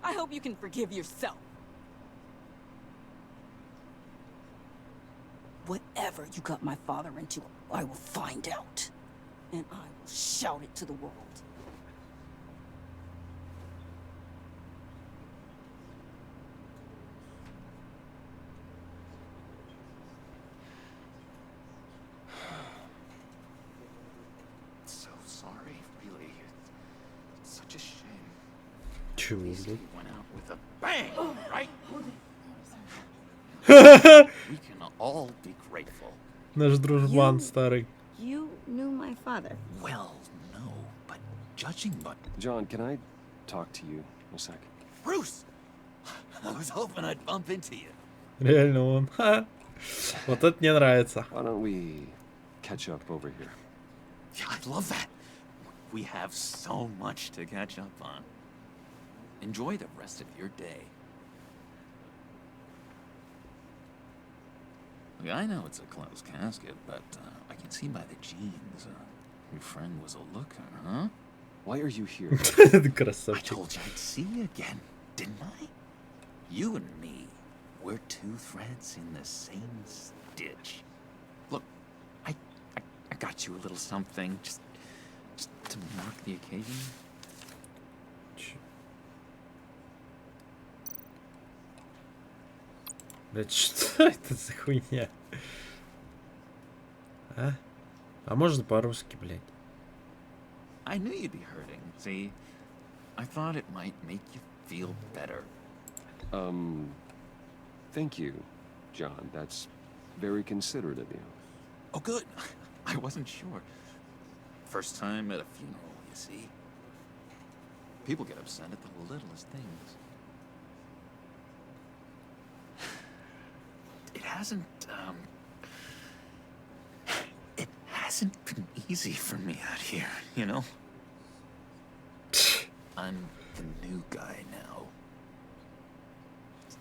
I hope you can forgive yourself. Whatever you got my father into, I will find out. And I will shout it to the world. So sorry, really. It's such a shame. Чего, At least блядь? he went out with a bang, right? We can all be grateful. Наш дружбан старый. You knew my father. Well, no, but judging by... John, can I talk to you a sec? Bruce! I was hoping I'd bump into you. Реально он. Ха. Вот это мне нравится. Why don't we catch up over here? Yeah, I'd love that. We have so much to catch up on. Enjoy the rest of your day. Look, I know it's a closed casket, but I can see by the jeans. Your friend was a looker, huh? Why are you here? I told you I'd see you again, didn't I? You and me, we're two threads in the same stitch. Look, I got you a little something, just to mark the occasion. Блять, что это за хуйня? А? А можно по-русски, блять? I knew you'd be hurting, see? I thought it might make you feel better. Thank you, John. That's very considerate of you. Oh, good. I wasn't sure. First time at a funeral, you see? People get upset at the littlest things. It hasn't been easy for me out here, you know? I'm the new guy now.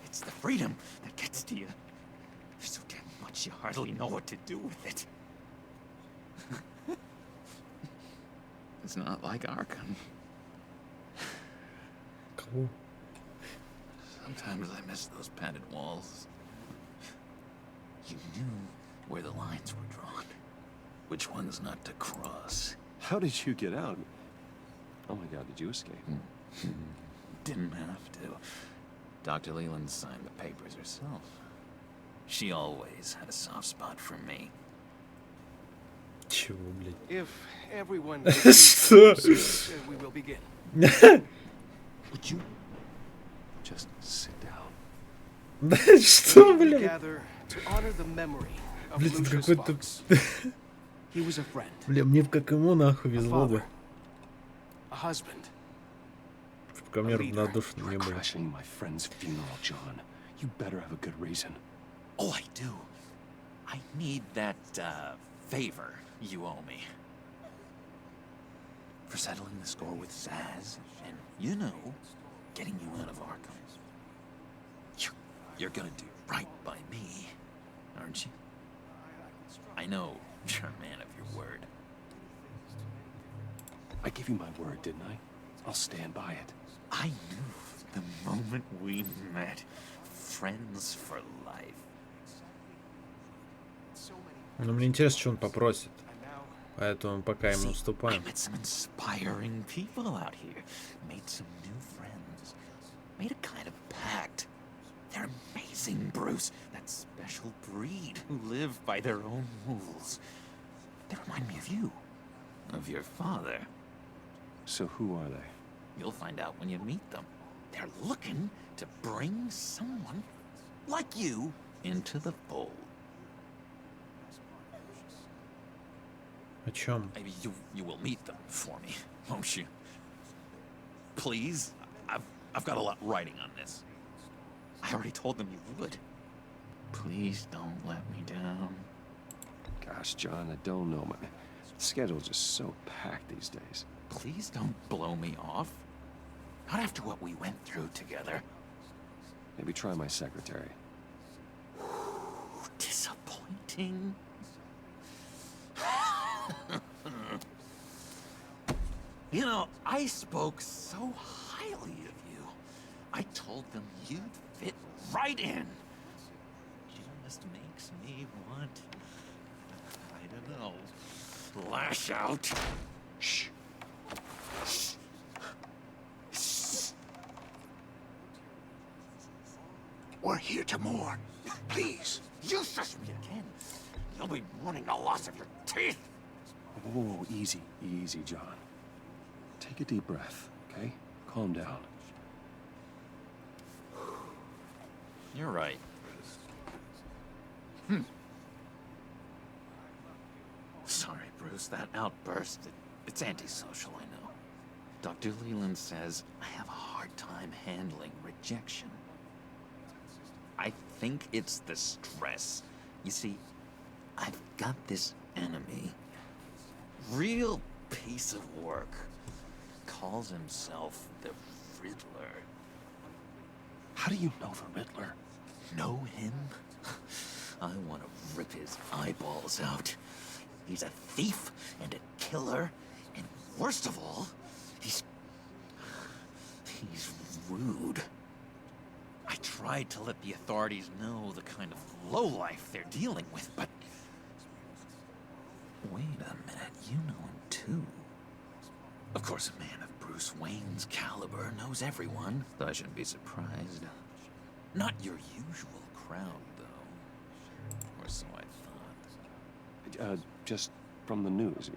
It's the freedom that gets to you. There's so damn much you hardly know what to do with it. It's not like Arkham. Cool. Sometimes I miss those padded walls. You knew where the lines were drawn. Which ones not to cross. How did you get out? Oh my god, did you escape? Didn't have to. Dr. Leland signed the papers herself. She always had a soft spot for me. Чего, блядь? If everyone Что? we will begin. Would you just sit down? Да что, блядь? Gather to honor the memory of Блядь, это Lucius какой-то... Fox. He was a friend. Бля, мне как ему нахуй везло бы. A husband. Чтоб ко мне равнодушны не были. Crashing my friend's funeral, John. You better have a good reason. Oh, I do. I need that, favor you owe me. For settling the score with Zaz, and, you know, getting you out of Arkham. You're gonna do right by me, aren't you? I know you're a man of your word. I gave you my word, didn't I? I'll stand by it. I knew the moment we met. Friends for life. Но мне интересно, что он попросит. Поэтому пока ему уступаем. I met some inspiring people out here. Made some new friends. Made a kind of pact. They're amazing, Bruce. That special breed who live by their own rules. They remind me of you. Of your father. So who are they? You'll find out when you meet them. They're looking to bring someone like you into the fold. О чем? Maybe you will meet them for me, won't you? Please? I've got a lot riding on this. I already told them you would. Please don't let me down. Gosh, John, I don't know. My schedule's just so packed these days. Please don't blow me off. Not after what we went through together. Maybe try my secretary. Disappointing. You know, I spoke so highly of you. I told them you'd fit right in. Just makes me want, I don't know, lash out. Shh. We're here to mourn. Please. You shush me again. You'll be mourning the loss of your teeth. Whoa, easy, easy, John. Take a deep breath, okay? Calm down. You're right. Sorry, Bruce, that outburst, it's antisocial, I know. Dr. Leland says I have a hard time handling rejection. I think it's the stress. You see, I've got this enemy. Real piece of work. Calls himself the Riddler. How do you know the Riddler? Know him? I want to rip his eyeballs out. He's a thief and a killer, and worst of all, he's rude. I tried to let the authorities know the kind of lowlife they're dealing with, but... Wait a minute, you know him too. Of course, a man of Bruce Wayne's caliber knows everyone, so I shouldn't be surprised. Not your usual crowd, though. Or so I thought. Just from the news.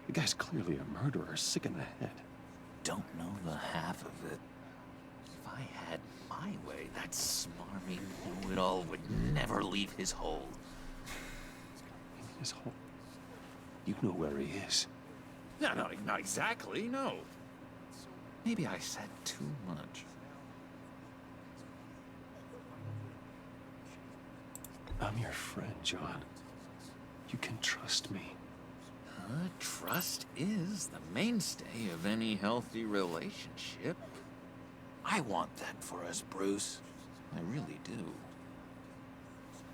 The guy's clearly a murderer, sick in the head. Don't know the half of it. If I had my way, that smarmy know-it-all would never leave his hole. His hole? You know where he is. No, not exactly, no. Maybe I said too much. I'm your friend, John. You can trust me. Trust is the mainstay of any healthy relationship. I want that for us, Bruce. I really do.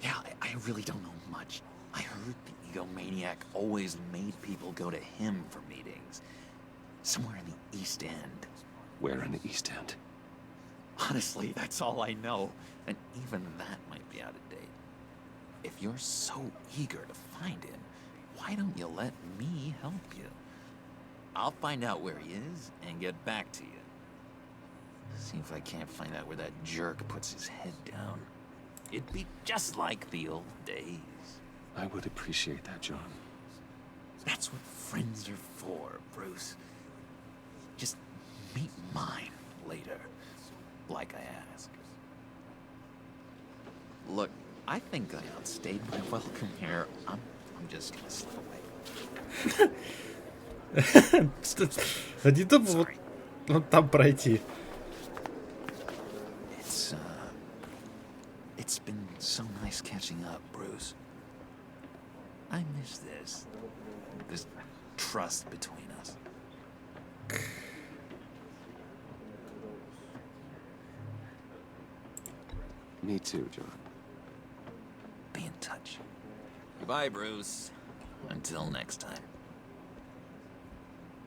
Yeah, I really don't know much. I heard the egomaniac always made people go to him for meetings. Somewhere in the East End. Where in the East End? Honestly, that's all I know. And even that might be out of date. If you're so eager to find him, why don't you let me help you? I'll find out where he is and get back to you. See if I can't find out where that jerk puts his head down. It'd be just like the old days. I would appreciate that, John. That's what friends are for, Bruce. Just meet mine later, like I asked. Look, I think I outstayed my welcome here. I'm just gonna slip away. Они тупо вот там пройти. It's been so nice catching up, Bruce. I miss this trust between us. Me too, John. Be in touch. Goodbye, Bruce. Until next time.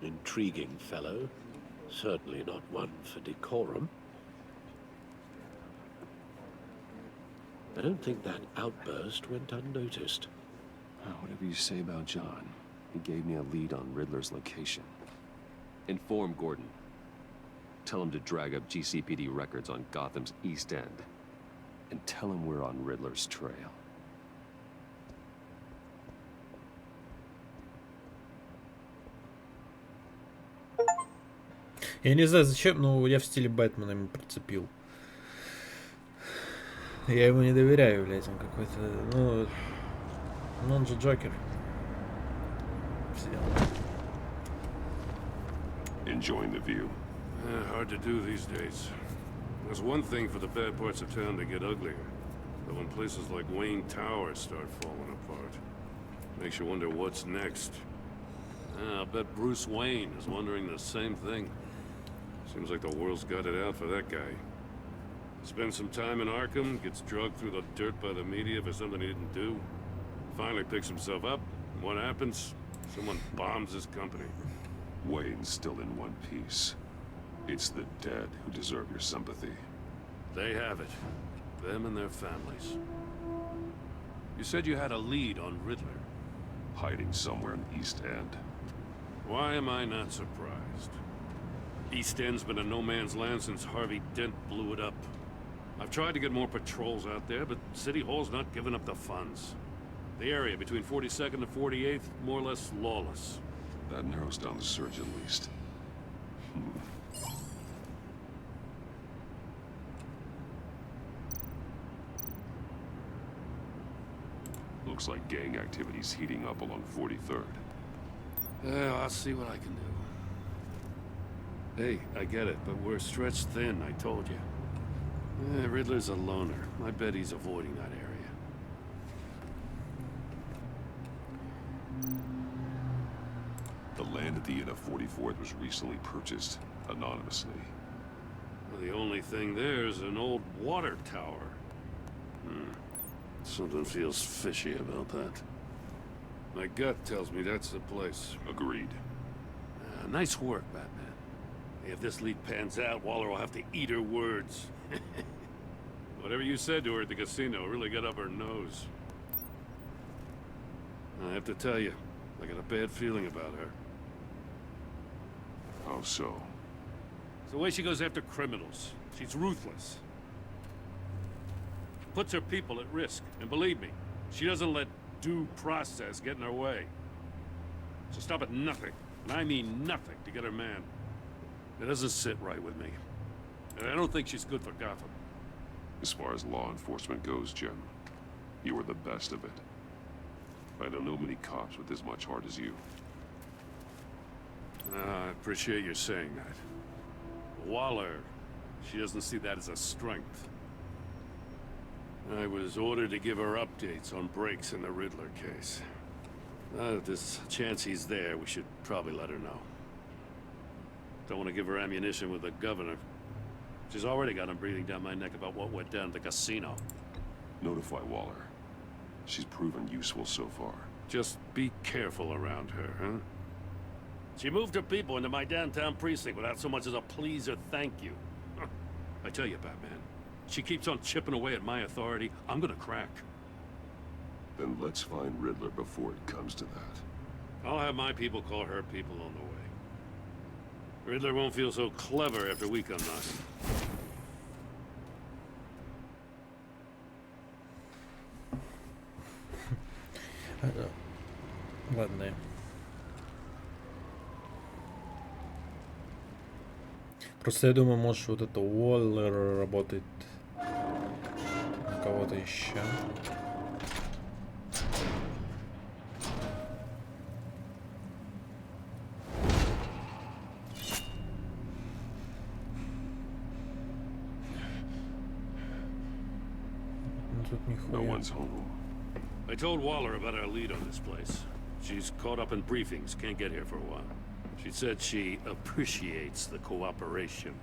Intriguing fellow. Certainly not one for decorum. I don't think that outburst went unnoticed. Whatever you say about John, he gave me a lead on Riddler's location. Inform Gordon. Tell him to drag up GCPD records on Gotham's East End. And tell him we're on Riddler's trail. Я не знаю зачем, но я в стиле Бэтмена ему прицепил. Я ему не доверяю, блядь, он какой-то, ну он же Джокер. Enjoying the view. Hard to do these days. There's one thing for the bad parts of town to get uglier. But when places like Wayne Tower start falling apart, makes you wonder what's next. I'll bet Bruce Wayne is wondering the same thing. Seems like the world's got it out for that guy. Spends some time in Arkham, gets drugged through the dirt by the media for something he didn't do. Finally picks himself up, and what happens? Someone bombs his company. Wayne's still in one piece. It's the dead who deserve your sympathy. They have it. Them and their families. You said you had a lead on Riddler. Hiding somewhere in the East End. Why am I not surprised? East End's been a no-man's land since Harvey Dent blew it up. I've tried to get more patrols out there, but City Hall's not giving up the funds. The area between 42nd and 48th, more or less lawless. That narrows down the search at least. Looks like gang activity's heating up along 43rd. Well, I'll see what I can do. Hey, I get it, but we're stretched thin, I told you. Riddler's a loner. I bet he's avoiding that area. The land at the end of 44th was recently purchased anonymously. The only thing there is an old water tower. Something feels fishy about that. My gut tells me that's the place. Agreed. Nice work, Batman. If this lead pans out, Waller will have to eat her words. Whatever you said to her at the casino really got up her nose. I have to tell you, I got a bad feeling about her. How so? It's the way she goes after criminals. She's ruthless. Puts her people at risk. And believe me, she doesn't let due process get in her way. She'll stop at nothing, and I mean nothing, to get her man. It doesn't sit right with me. And I don't think she's good for Gotham. As far as law enforcement goes, Jim, you were the best of it. I don't know many cops with as much heart as you. I appreciate you saying that. Waller, she doesn't see that as a strength. I was ordered to give her updates on breaks in the Riddler case. If there's a chance he's there, we should probably let her know. Don't want to give her ammunition with the governor. She's already got him breathing down my neck about what went down at the casino. Notify Waller. She's proven useful so far. Just be careful around her, huh? She moved her people into my downtown precinct without so much as a please or thank you. I tell you, Batman, she keeps on chipping away at my authority. I'm gonna crack. Then let's find Riddler before it comes to that. I'll have my people call her people on the way. Riddler won't feel so clever after we come knocking. Ладно. Просто я думаю, может, вот это Уоллер работает на кого-то еще. No one's home. I told Waller about our lead on this place. She's caught up in briefings, can't get here for a while. She said she appreciates the cooperation.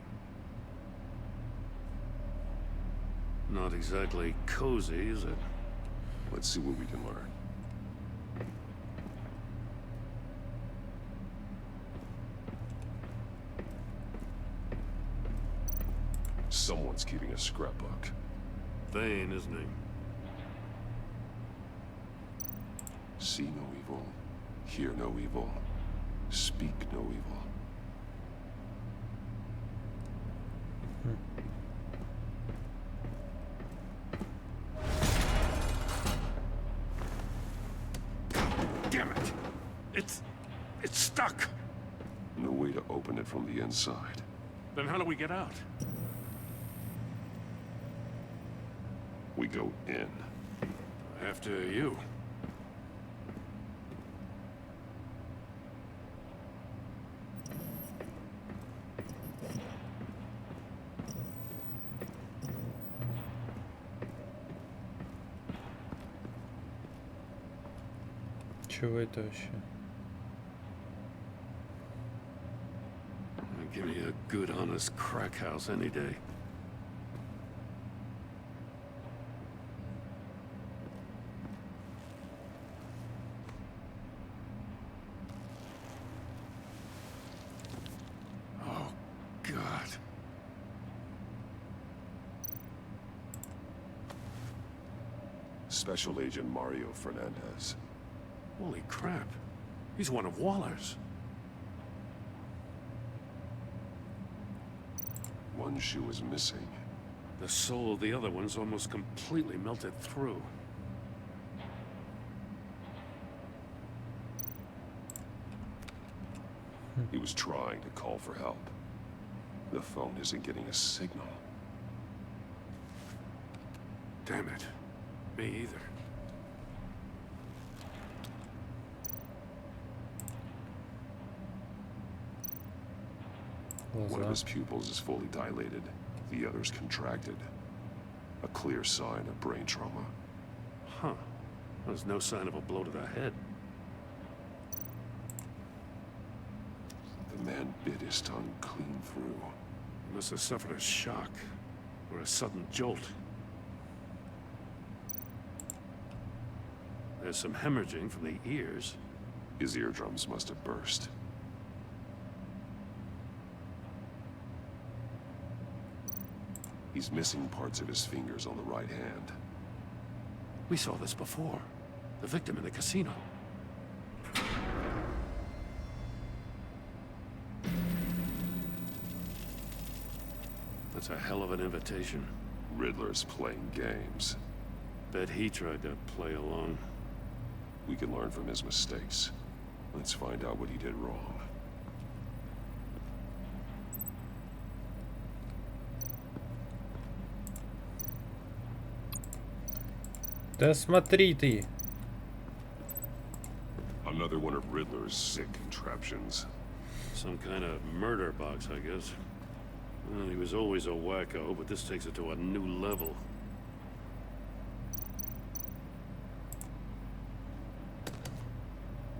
Not exactly cozy, is it? Let's see what we can learn. Someone's keeping a scrapbook. Bane, isn't he? See no evil, hear no evil, speak no evil. Damn it! It's stuck! No way to open it from the inside. Then how do we get out? We go in. After you. Чего это вообще? Give me a good, honest crack house any day. Oh, God. Special Agent Mario Fernandez. Holy crap. He's one of Waller's. One shoe is missing. The sole of the other one's almost completely melted through. He was trying to call for help. The phone isn't getting a signal. Damn it. Me either. One of his pupils is fully dilated. The other's contracted. A clear sign of brain trauma. Huh. There's no sign of a blow to the head. The man bit his tongue clean through. Must have suffered a shock or a sudden jolt. There's some hemorrhaging from the ears. His eardrums must have burst. He's missing parts of his fingers on the right hand. We saw this before. The victim in the casino. That's a hell of an invitation. Riddler's playing games. Bet he tried to play along. We can learn from his mistakes. Let's find out what he did wrong. Да смотри ты. Another one of Riddler's sick contraptions. Some kind of murder box, I guess. Well, he was always a wacko, but this takes it to a new level.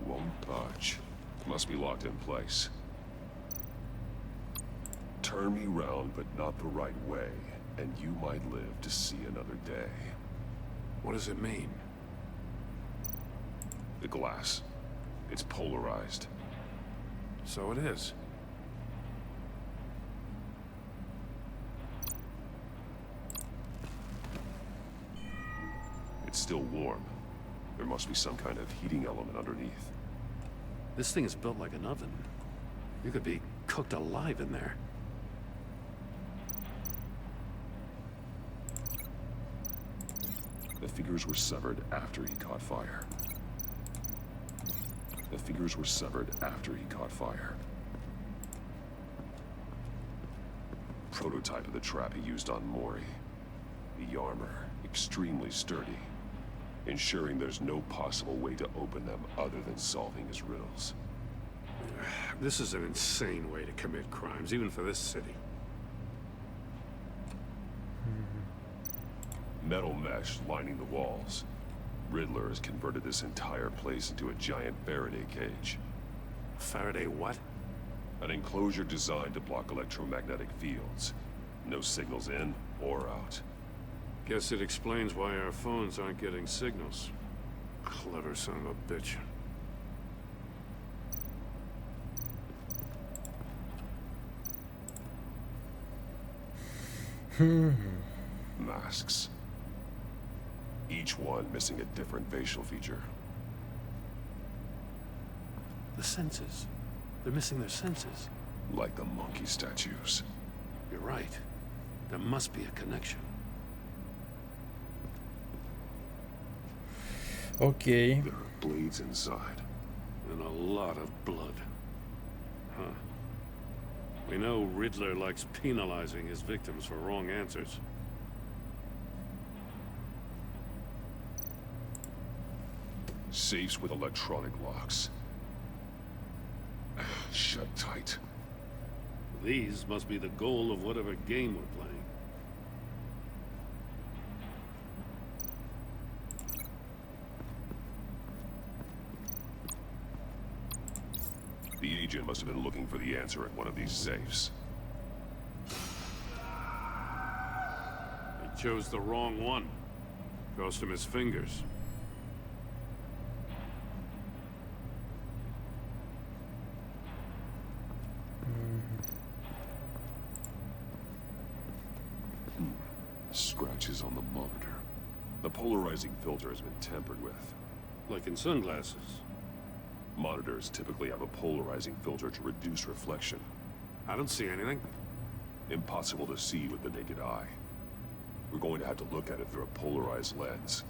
Won't budge. Must be locked in place. Turn me round, but not the right way, and you might live to see another day. What does it mean? The glass. It's polarized. So it is. It's still warm. There must be some kind of heating element underneath. This thing is built like an oven. You could be cooked alive in there. The figures were severed after he caught fire. The figures were severed after he caught fire. Prototype of the trap he used on Mori. The armor, extremely sturdy, ensuring there's no possible way to open them other than solving his riddles. This is an insane way to commit crimes, even for this city. Metal mesh lining the walls. Riddler has converted this entire place into a giant Faraday cage. Faraday what? An enclosure designed to block electromagnetic fields. No signals in or out. Guess it explains why our phones aren't getting signals. Clever son of a bitch. Masks. Each one missing a different facial feature. The senses. They're missing their senses. Like the monkey statues. You're right. There must be a connection. Okay. There are blades inside. And a lot of blood. Huh. We know Riddler likes penalizing his victims for wrong answers. Safes with electronic locks. Shut tight. These must be the goal of whatever game we're playing. The agent must have been looking for the answer at one of these safes. He chose the wrong one. Cost him his fingers. Scratches on the monitor. The polarizing filter has been tampered with. Like in sunglasses. Monitors typically have a polarizing filter to reduce reflection. I don't see anything. Impossible to see with the naked eye. We're going to have to look at it through a polarized lens.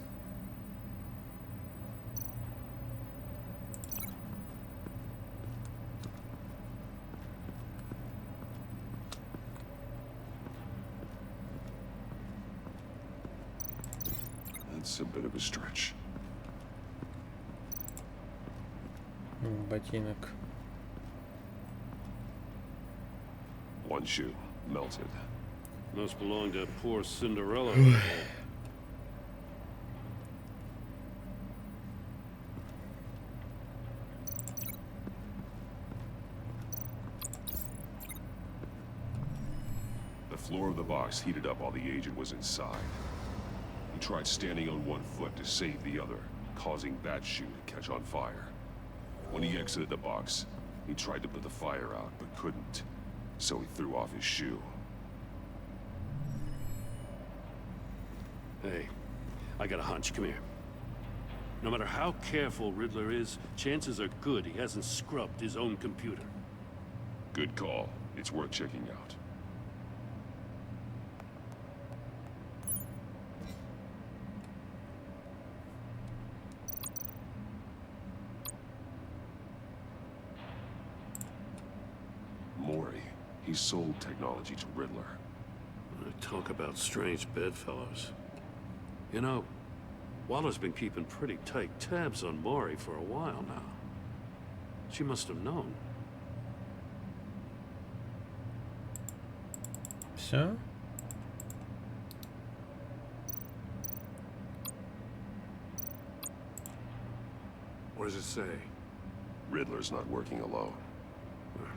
That's a bit of a stretch. Ботинок. One shoe, melted. Must belong to poor Cinderella. floor of the box heated up while the agent was inside. He tried standing on one foot to save the other, causing that shoe to catch on fire. When he exited the box, he tried to put the fire out, but couldn't. So he threw off his shoe. Hey, I got a hunch. Come here. No matter how careful Riddler is, chances are good he hasn't scrubbed his own computer. Good call. It's worth checking out. Mori. He sold technology to Riddler. Talk about strange bedfellows. You know, Waller's been keeping pretty tight tabs on Mori for a while now. She must have known. Все? What does it say? Riddler's not working alone.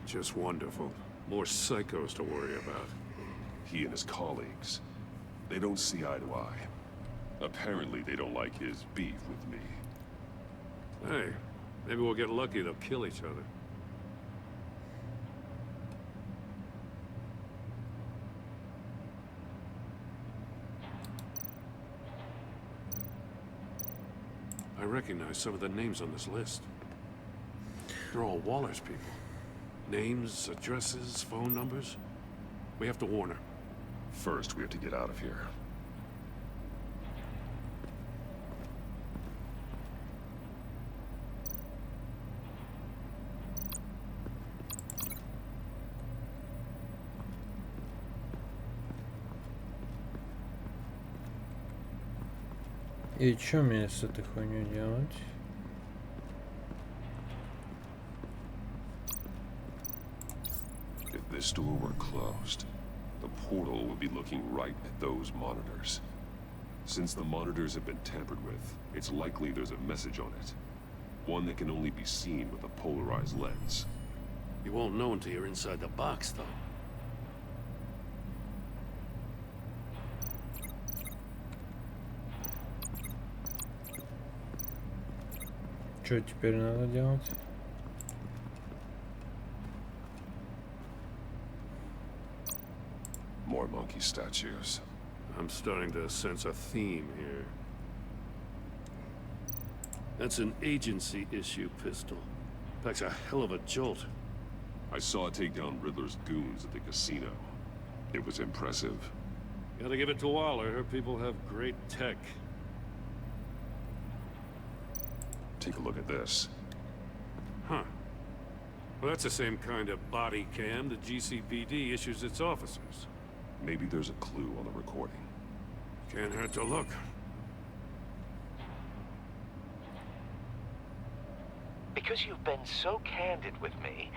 Just wonderful. More psychos to worry about. He and his colleagues, they don't see eye to eye. Apparently, they don't like his beef with me. Hey, maybe we'll get lucky. They'll kill each other. I recognize some of the names on this list. They're all Waller's people. Names, addresses, phone numbers. We have to warn her. First, we have to get out of here. И что мне с этой хуйней делать? If this door were closed, the portal would be looking right at those monitors. Since the monitors have been tampered with, it's likely there's a message on it. One that can only be seen with a polarized lens. You won't know until you're inside the box, though. Что теперь надо делать? More monkey statues. I'm starting to sense a theme here. That's an agency issue pistol. Packs a hell of a jolt. I saw it take down Riddler's goons at the casino. It was impressive. Gotta give it to Waller. Her people have great tech. Take a look at this. Huh. Well, that's the same kind of body cam the GCPD issues its officers. Maybe there's a clue on the recording. Can't hurt to look. Because you've been so candid with me,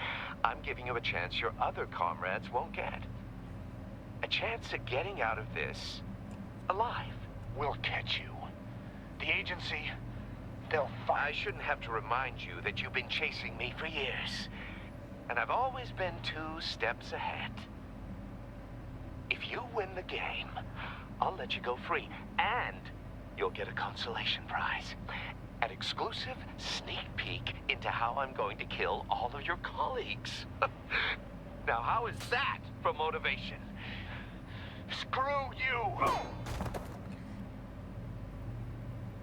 I'm giving you a chance your other comrades won't get. A chance at getting out of this alive. We'll catch you. The agency, they'll find... I shouldn't have to remind you that you've been chasing me for years. And I've always been 2 steps ahead. If you win the game, I'll let you go free. And you'll get a consolation prize. An exclusive sneak peek into how I'm going to kill all of your colleagues. Now, how is that for motivation? Screw you!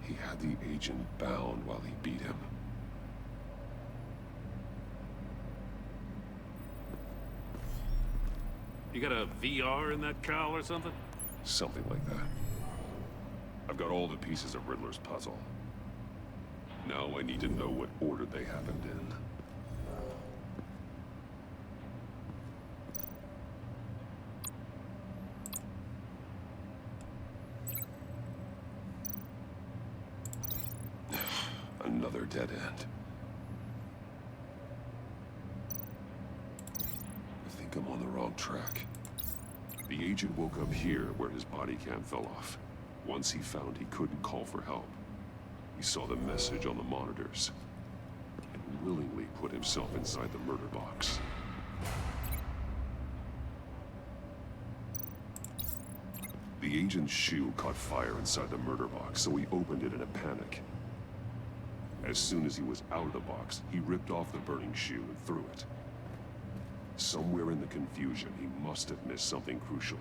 He had the agent bound while he beat him. You got a VR in that cowl or something? Something like that. I've got all the pieces of Riddler's puzzle. Now I need to know what order they happened in. Another dead end. I think I'm on the wrong track. The agent woke up here where his body cam fell off. Once he found he couldn't call for help, he saw the message on the monitors and willingly put himself inside the murder box. The agent's shoe caught fire inside the murder box, so he opened it in a panic. As soon as he was out of the box, he ripped off the burning shoe and threw it. Somewhere in the confusion, he must have missed something crucial.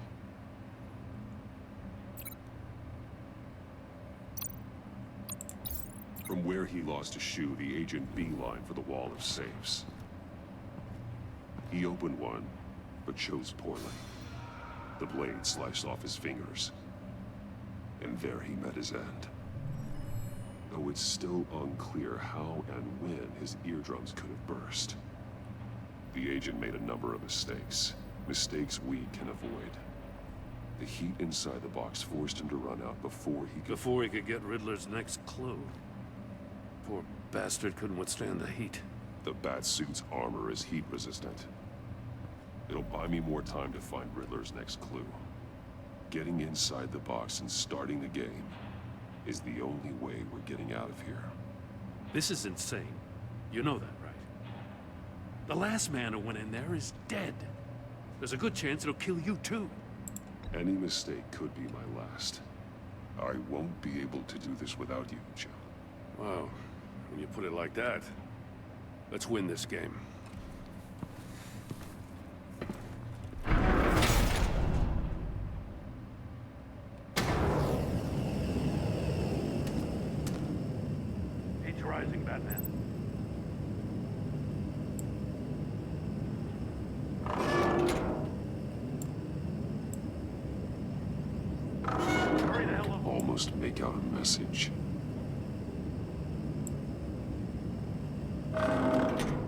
From where he lost a shoe, the agent beelined for the wall of safes. He opened one, but chose poorly. The blade sliced off his fingers. And there he met his end. Though it's still unclear how and when his eardrums could have burst. The agent made a number of mistakes. Mistakes we can avoid. The heat inside the box forced him to run out before he could get Riddler's next clue. Poor bastard couldn't withstand the heat. The Batsuit's armor is heat resistant. It'll buy me more time to find Riddler's next clue. Getting inside the box and starting the game is the only way we're getting out of here. This is insane. You know that, right? The last man who went in there is dead. There's a good chance it'll kill you too. Any mistake could be my last. I won't be able to do this without you, Joe. Wow, when you put it like that, let's win this game. Heat's rising, Batman. Almost make out a message.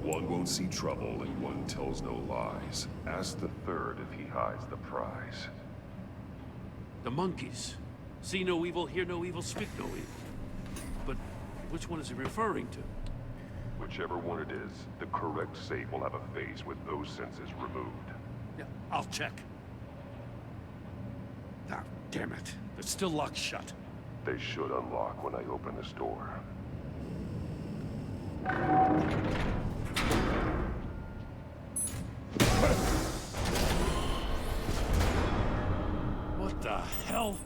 One won't see trouble and one tells no lies. Ask the third if he hides the prize. The monkeys. See no evil, hear no evil, speak no evil. But which one is he referring to? Whichever one it is, the correct safe will have a face with those senses removed. Yeah, I'll check. Ah, damn it. It's still locked shut. They should unlock when I open this door. What the hell?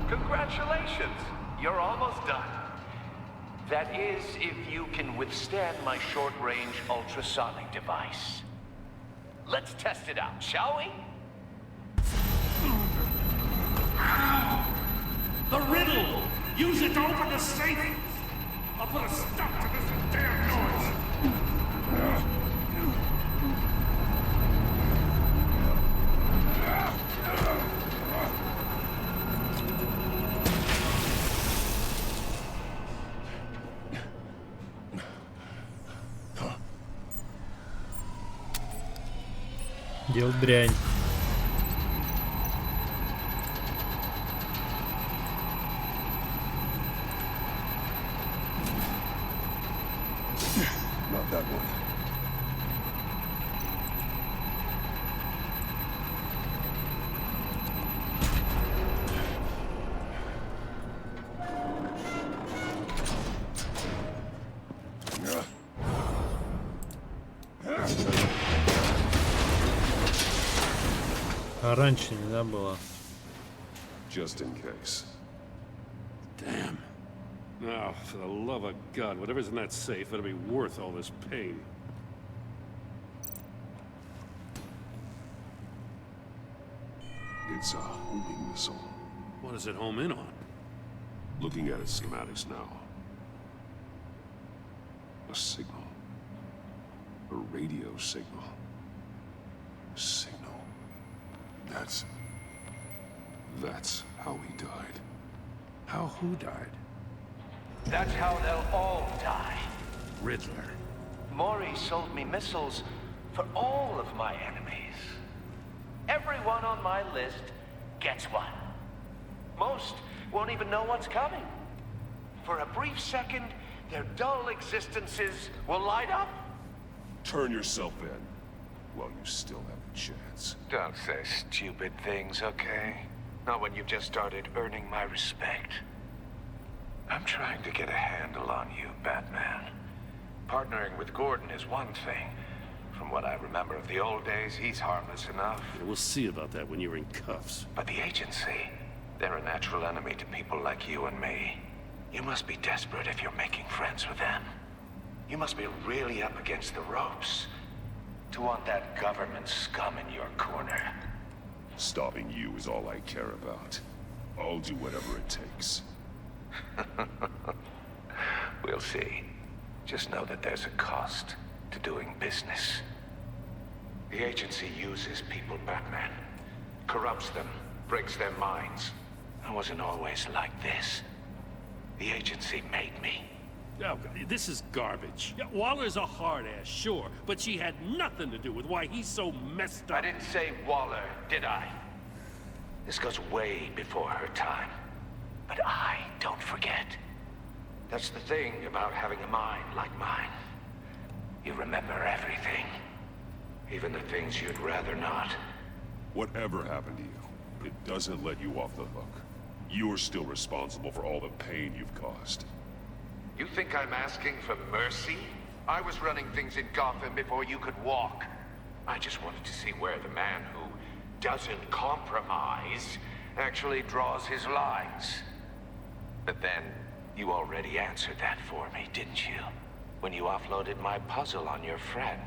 Congratulations! You're almost done. That is, if you can withstand my short-range ultrasonic device. Let's test it out, shall we? The riddle! Use it to open the safe! I'll put a stop to this damn noise! Дел дрянь. Not that one. А раньше нельзя было. Just in case. Damn. Now, for the love of God, whatever's in that safe better be worth all this pain. It's a homing missile. What does it home in on? Looking at its schematics now. A signal. A radio signal. Signal. That's how he died. How who died? That's how they'll all die. Riddler. Maury sold me missiles for all of my enemies. Everyone on my list gets one. Most won't even know what's coming. For a brief second, their dull existences will light up. Turn yourself in while you still have a chance. Don't say stupid things, okay? Not when you've just started earning my respect. I'm trying to get a handle on you, Batman. Partnering with Gordon is one thing. From what I remember of the old days, he's harmless enough. Yeah, we'll see about that when you're in cuffs. But the agency, they're a natural enemy to people like you and me. You must be desperate if you're making friends with them. You must be really up against the ropes to want that government scum in your corner. Stopping you is all I care about. I'll do whatever it takes. We'll see. Just know that there's a cost to doing business. The agency uses people, Batman. Corrupts them, breaks their minds. I wasn't always like this. The agency made me. Oh, this is garbage. Yeah, Waller's a hard ass, sure, but she had nothing to do with why he's so messed up. I didn't say Waller, did I? This goes way before her time. But I don't forget. That's the thing about having a mind like mine. You remember everything. Even the things you'd rather not. Whatever happened to you, it doesn't let you off the hook. You're still responsible for all the pain you've caused. You think I'm asking for mercy? I was running things in Gotham before you could walk. I just wanted to see where the man who doesn't compromise actually draws his lines. But then, you already answered that for me, didn't you? When you offloaded my puzzle on your friend.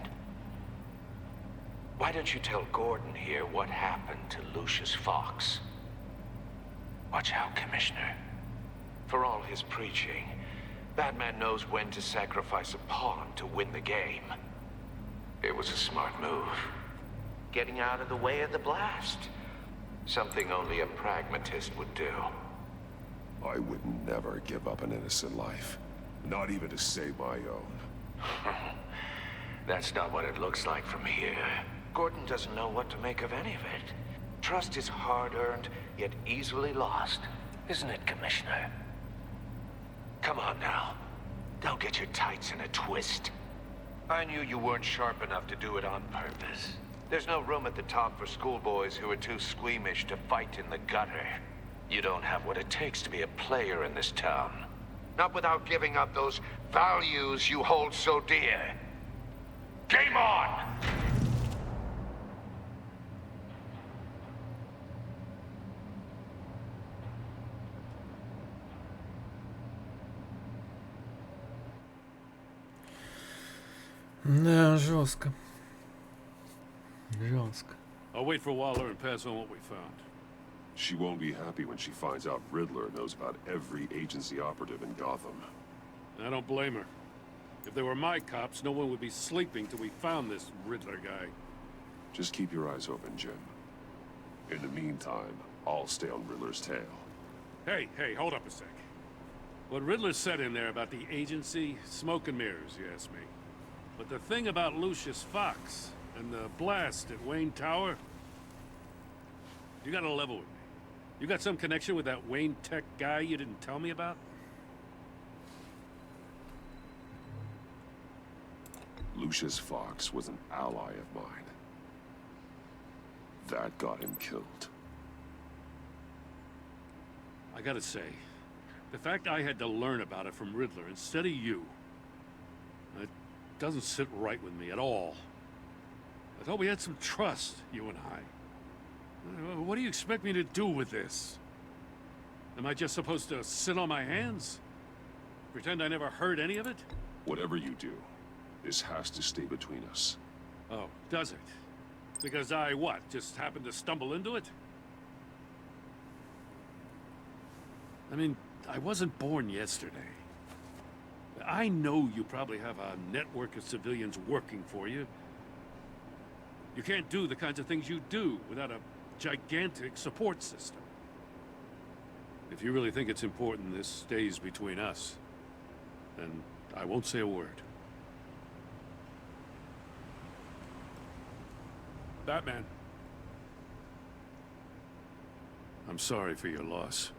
Why don't you tell Gordon here what happened to Lucius Fox? Watch out, Commissioner. For all his preaching, Batman knows when to sacrifice a pawn to win the game. It was a smart move. Getting out of the way of the blast. Something only a pragmatist would do. I would never give up an innocent life. Not even to save my own. That's not what it looks like from here. Gordon doesn't know what to make of any of it. Trust is hard-earned, yet easily lost. Isn't it, Commissioner? Come on now. Don't get your tights in a twist. I knew you weren't sharp enough to do it on purpose. There's no room at the top for schoolboys who are too squeamish to fight in the gutter. You don't have what it takes to be a player in this town. Not without giving up those values you hold so dear. Game on! Да, жестко. Жестко. I'll wait for Waller and pass on what we found. She won't be happy when she finds out Riddler knows about every agency operative in Gotham. I don't blame her. If they were my cops, no one would be sleeping till we found this Riddler guy. Just keep your eyes open, Jim. In the meantime, I'll stay on Riddler's tail. Hey, hold up a sec. What Riddler said in there about the agency, smoke and mirrors, you ask me. But the thing about Lucius Fox and the blast at Wayne Tower, you gotta level with me. You got some connection with that Wayne Tech guy you didn't tell me about? Lucius Fox was an ally of mine. That got him killed. I gotta say, the fact I had to learn about it from Riddler instead of you, it doesn't sit right with me at all. I thought we had some trust, you and I. What do you expect me to do with this? Am I just supposed to sit on my hands? Pretend I never heard any of it? Whatever you do, this has to stay between us. Oh, does it? Because I, what, just happened to stumble into it? I mean, I wasn't born yesterday. I know you probably have a network of civilians working for you. You can't do the kinds of things you do without a gigantic support system. If you really think it's important this stays between us, then I won't say a word. Batman. I'm sorry for your loss.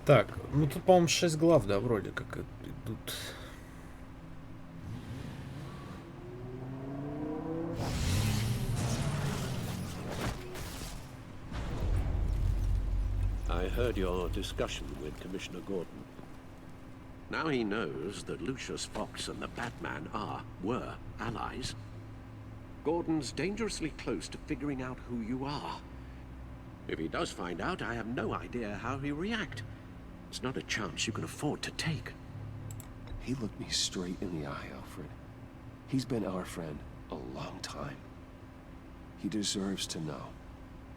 Так, ну тут, по-моему, 6 глав, да, вроде как идут. heard your discussion with Commissioner Gordon. Now he knows that Lucius Fox and the Batman were allies. Gordon's dangerously close to figuring out who you are. If he does find out, I have no idea how he'll react. It's not a chance you can afford to take. He looked me straight in the eye, Alfred. He's been our friend a long time. He deserves to know.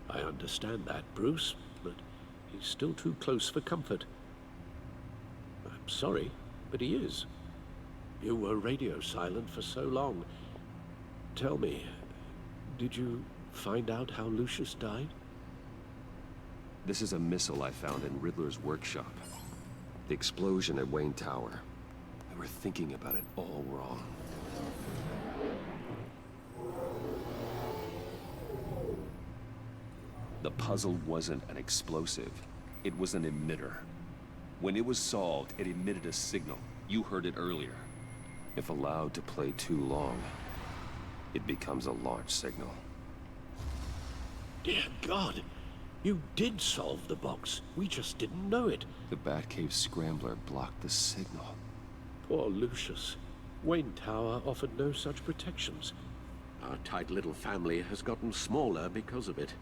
I understand that, Bruce, but he's still too close for comfort. I'm sorry, but he is. You were radio silent for so long. Tell me, did you find out how Lucius died? This is a missile I found in Riddler's workshop. The explosion at Wayne Tower. We were thinking about it all wrong. The puzzle wasn't an explosive. It was an emitter. When it was solved, it emitted a signal. You heard it earlier. If allowed to play too long, it becomes a launch signal. Dear God, you did solve the box. We just didn't know it. The Batcave Scrambler blocked the signal. Poor Lucius. Wayne Tower offered no such protections. Our tight little family has gotten smaller because of it.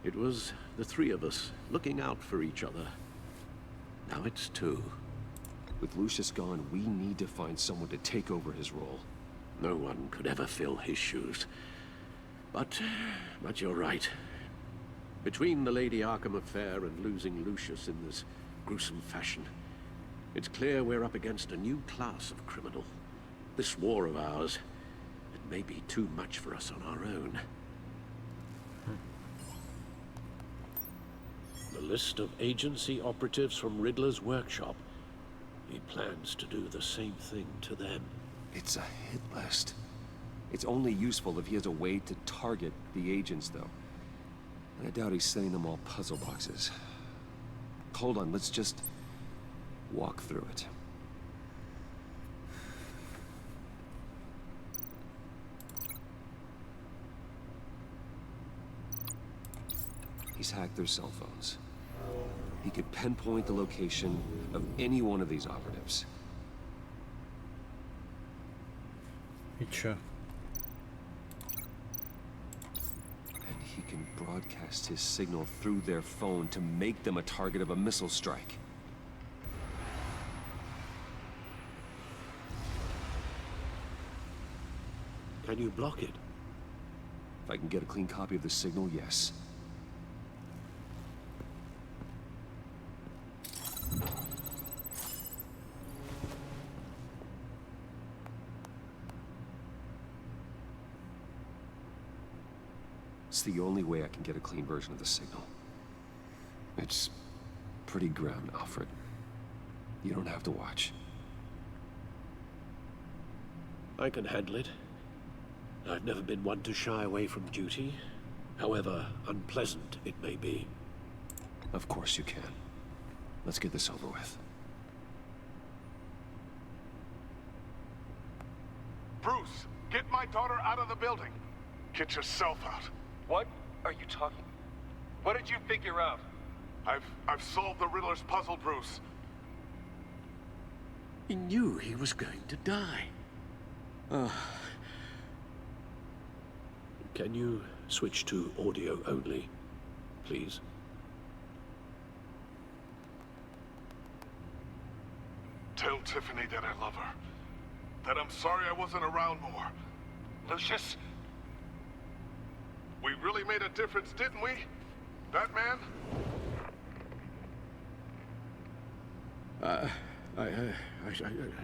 It was the three of us looking out for each other. Now it's two. With Lucius gone, we need to find someone to take over his role. No one could ever fill his shoes. But you're right. Between the Lady Arkham affair and losing Lucius in this gruesome fashion, it's clear we're up against a new class of criminal. This war of ours, it may be too much for us on our own. The list of agency operatives from Riddler's workshop. He plans to do the same thing to them. It's a hit list. It's only useful if he has a way to target the agents, though. I doubt he's sending them all puzzle boxes. Hold on, let's just walk through it. He's hacked their cell phones. He could pinpoint the location of any one of these operatives. И чё? And he can broadcast his signal through their phone to make them a target of a missile strike. Can you block it? If I can get a clean copy of the signal, yes. It's the only way I can get a clean version of the signal. It's pretty grim, Alfred. You don't have to watch. I can handle it. I've never been one to shy away from duty, however unpleasant it may be. Of course you can. Let's get this over with. Bruce, get my daughter out of the building. Get yourself out. What are you talking? What did you figure out? I've solved the Riddler's puzzle, Bruce. He knew he was going to die. Can you switch to audio only, please? Tell Tiffany that I love her. That I'm sorry I wasn't around more. Lucius? We really made a difference, didn't we? Batman? I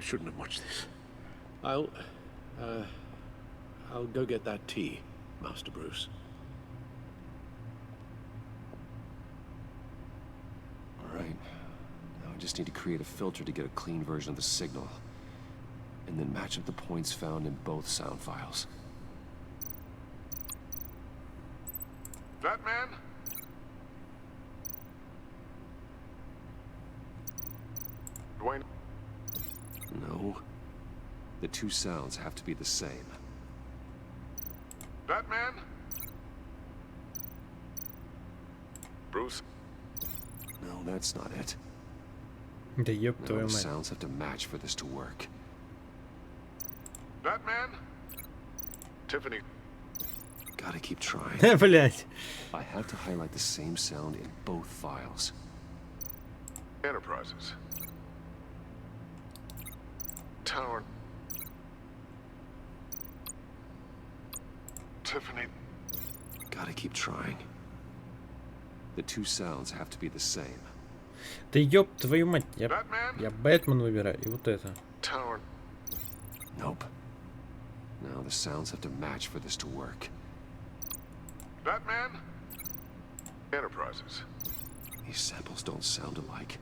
shouldn't have watched this. I'll go get that tea, Master Bruce. All right. Now I just need to create a filter to get a clean version of the signal. And then match up the points found in both sound files. Batman? Dwayne? No. The two sounds have to be the same. Batman? Bruce? No, that's not it. Да ёб No, твою the мать. sounds have to match for this to work. Batman? Tiffany. Gotta keep trying. Блять. I have to highlight the same sound in both files. Enterprises. Tower. Tiffany. Gotta keep trying. The two sounds have to be the same. Да ёб твою мать. Я Бэтмен выбираю. И вот это. Tower. Nope. Now the sounds have to match for this to work. Batman? Enterprises. These samples don't sound alike.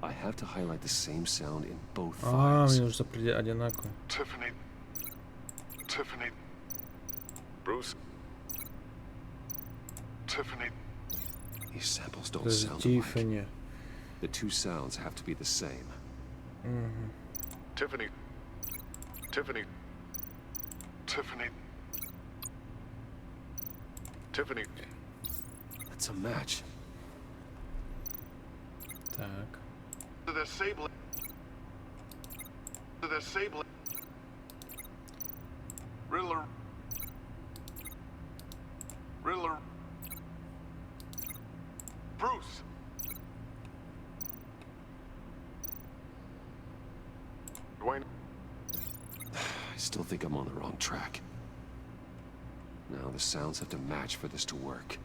I have to highlight the same sound in both А, files. мне нужно одинаково. Tiffany. Tiffany. Bruce. Tiffany. These samples don't sound alike. The two sounds have to be the same. Tiffany. Tiffany. Tiffany. Tiffany. That's a match. Так. The disabling. The disabling. Riddler. Riddler. Bruce. Dwayne. I still think I'm on the wrong track. Now the sounds have to match for this to work.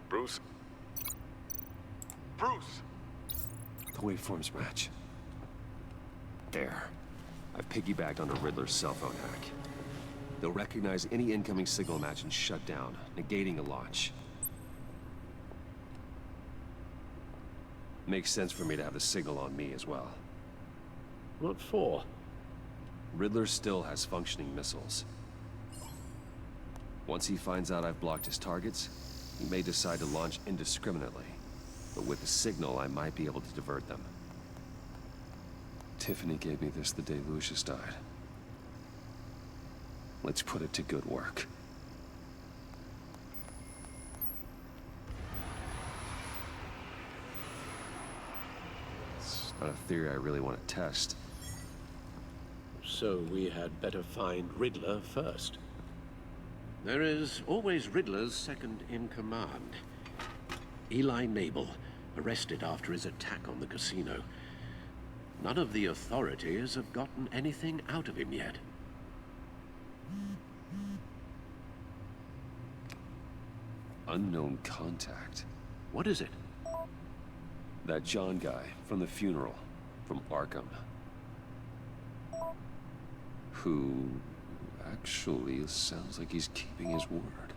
Bruce. Bruce. The waveforms match. There. I've piggybacked on a Riddler's cell phone hack. They'll recognize any incoming signal match and shut down, negating a launch. Makes sense for me to have the signal on me as well. What for? Riddler still has functioning missiles. Once he finds out I've blocked his targets, he may decide to launch indiscriminately. But with the signal, I might be able to divert them. Tiffany gave me this the day Lucius died. Let's put it to good work. It's not a theory I really want to test. So we had better find Riddler first. There is always Riddler's second in command. Eli Nabel, arrested after his attack on the casino. None of the authorities have gotten anything out of him yet. Unknown contact. What is it? That John guy from the funeral, from Arkham. Who actually sounds like he's keeping his word.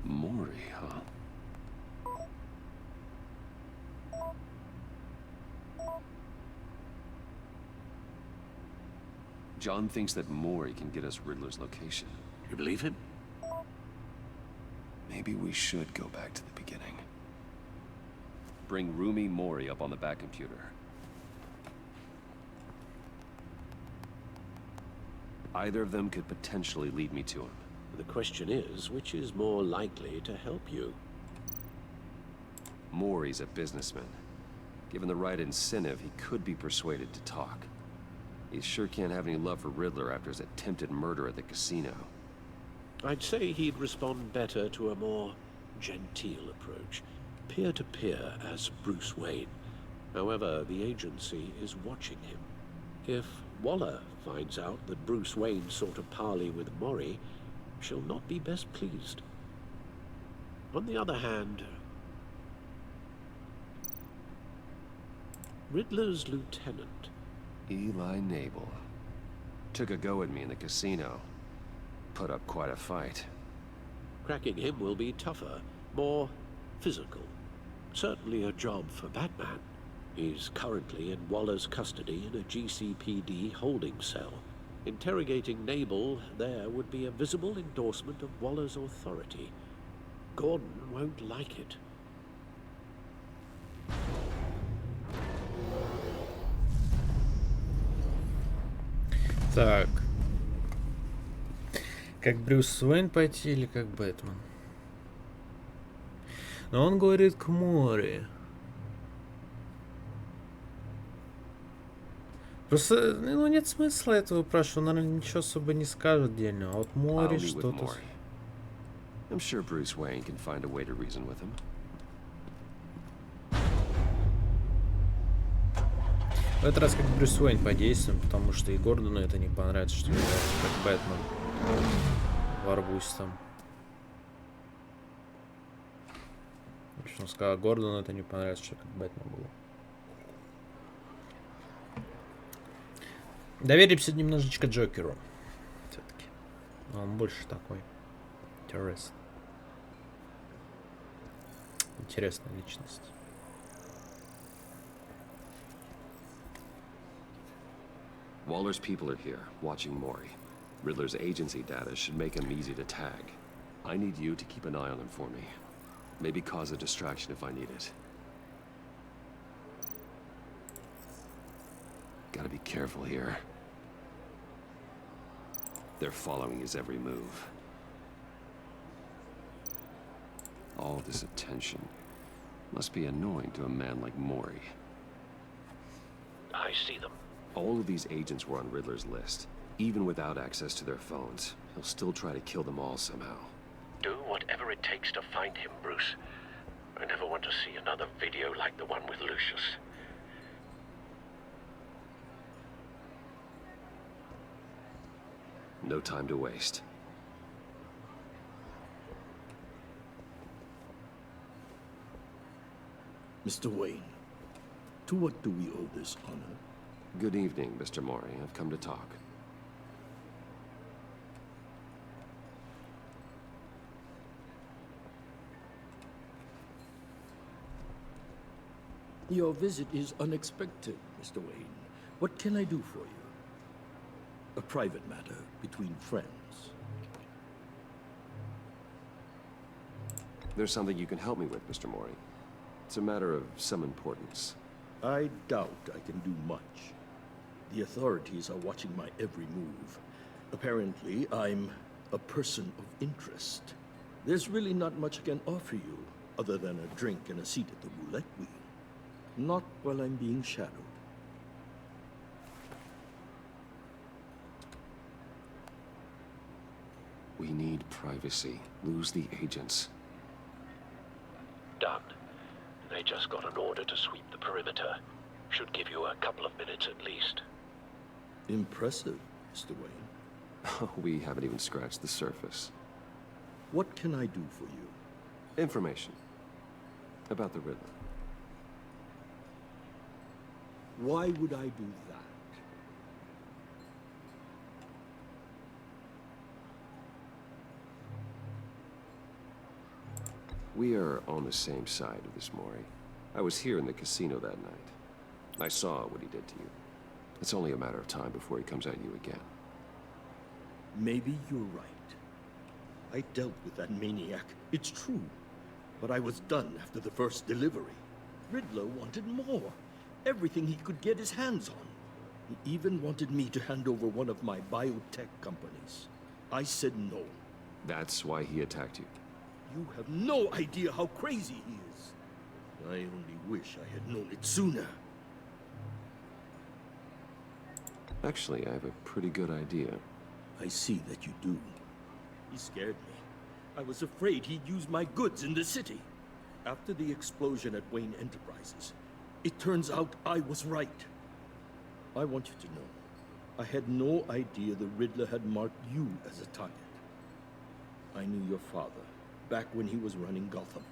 Maury, huh? John thinks that Maury can get us Riddler's location. You believe him? Maybe we should go back to the beginning. Bring Rumi Maury up on the back computer. Either of them could potentially lead me to him. The question is, which is more likely to help you? Maury's a businessman. Given the right incentive, he could be persuaded to talk. He sure can't have any love for Riddler after his attempted murder at the casino. I'd say he'd respond better to a more genteel approach. Peer-to-peer as Bruce Wayne. However, the agency is watching him. If Waller finds out that Bruce Wayne sought a parley with Maury, she'll not be best pleased. On the other hand, Riddler's lieutenant, Eli Nabel, took a go at me in the casino. Put up quite a fight. cracking him will be tougher, more physical. Certainly a job for Batman. He's currently in Waller's custody in a GCPD holding cell. Interrogating Nabel there would be a visible endorsement of Waller's authority. Gordon won't like it. Так. Как Брюс Уэйн пойти или как Бэтмен? Но он говорит к Мори. Просто, ну, нет смысла этого спрашивать, он, наверное, ничего особо не скажет дельного. А вот Мори что-то... I'm sure Bruce Wayne can find a way to reason with him. В этот раз как Брюс Уэйн подействуем, потому что и Гордону это не понравится, что я как Бэтмен ворвусь там. В общем, сказал, Гордону это не понравится, что как Бэтмен было. Доверимся немножечко Джокеру. Все-таки. Он больше такой. Террорист. Интересная личность. Waller's people are here, watching Mori. Riddler's agency data should make him easy to tag. I need you to keep an eye on him for me. Maybe cause a distraction if I need it. Gotta be careful here. They're following his every move. All this attention must be annoying to a man like Mori. I see them. All of these agents were on Riddler's list. Even without access to their phones, he'll still try to kill them all somehow. Do whatever it takes to find him, Bruce. I never want to see another video like the one with Lucius. No time to waste. Mr. Wayne, to what do we owe this honor? Good evening, Mr. Mori. I've come to talk. Your visit is unexpected, Mr. Wayne. What can I do for you? A private matter between friends. There's something you can help me with, Mr. Mori. It's a matter of some importance. I doubt I can do much. The authorities are watching my every move. Apparently, I'm a person of interest. There's really not much I can offer you, other than a drink and a seat at the roulette wheel. Not while I'm being shadowed. We need privacy. Lose the agents. Done. They just got an order to sweep the perimeter. Should give you a couple of minutes at least. Impressive, Mr. Wayne. We haven't even scratched the surface. What can I do for you? Information. About the Riddler. Why would I do that? We are on the same side of this, Mori. I was here in the casino that night. I saw what he did to you. It's only a matter of time before he comes at you again. Maybe you're right. I dealt with that maniac, it's true. But I was done after the first delivery. Riddler wanted more. Everything he could get his hands on. He even wanted me to hand over one of my biotech companies. I said no. That's why he attacked you. You have no idea how crazy he is. I only wish I had known it sooner. Actually, I have a pretty good idea. I see that you do. He scared me. I was afraid he'd use my goods in the city. After the explosion at Wayne Enterprises, it turns out I was right. I want you to know, I had no idea the Riddler had marked you as a target. I knew your father back when he was running Gotham.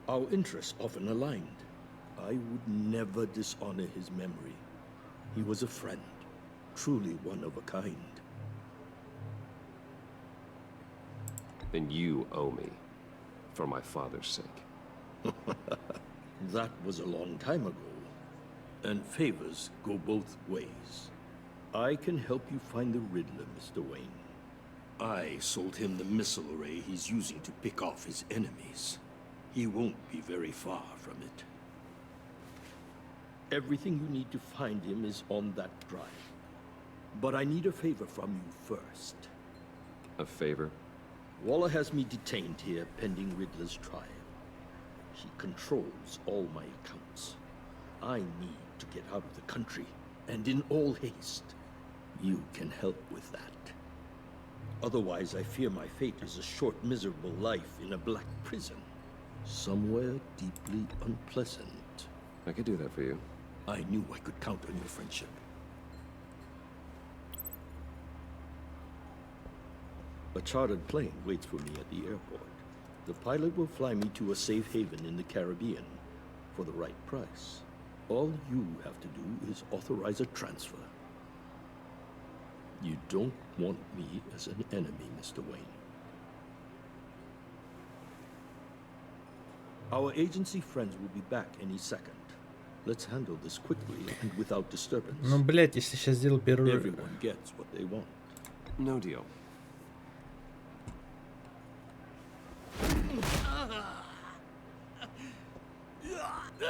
Our interests often aligned. I would never dishonor his memory. He was a friend, truly one of a kind. Then you owe me, for my father's sake. That was a long time ago, and favors go both ways. I can help you find the Riddler, Mr. Wayne. I sold him the missile array he's using to pick off his enemies. He won't be very far from it. Everything you need to find him is on that drive. But I need a favor from you first. A favor? Waller has me detained here pending Riddler's trial. She controls all my accounts. I need to get out of the country, and in all haste. You can help with that. Otherwise, I fear my fate is a short, miserable life in a black prison. Somewhere deeply unpleasant. I could do that for you. I knew I could count on your friendship. A chartered plane waits for me at the airport. The pilot will fly me to a safe haven in the Caribbean for the right price. All you have to do is authorize a transfer. You don't want me as an enemy, Mr. Wayne. Our agency friends will be back any second. Let's handle this quickly and without disturbance. Ну, блять, если сейчас сделал перерыв. Everyone gets what they want. No deal.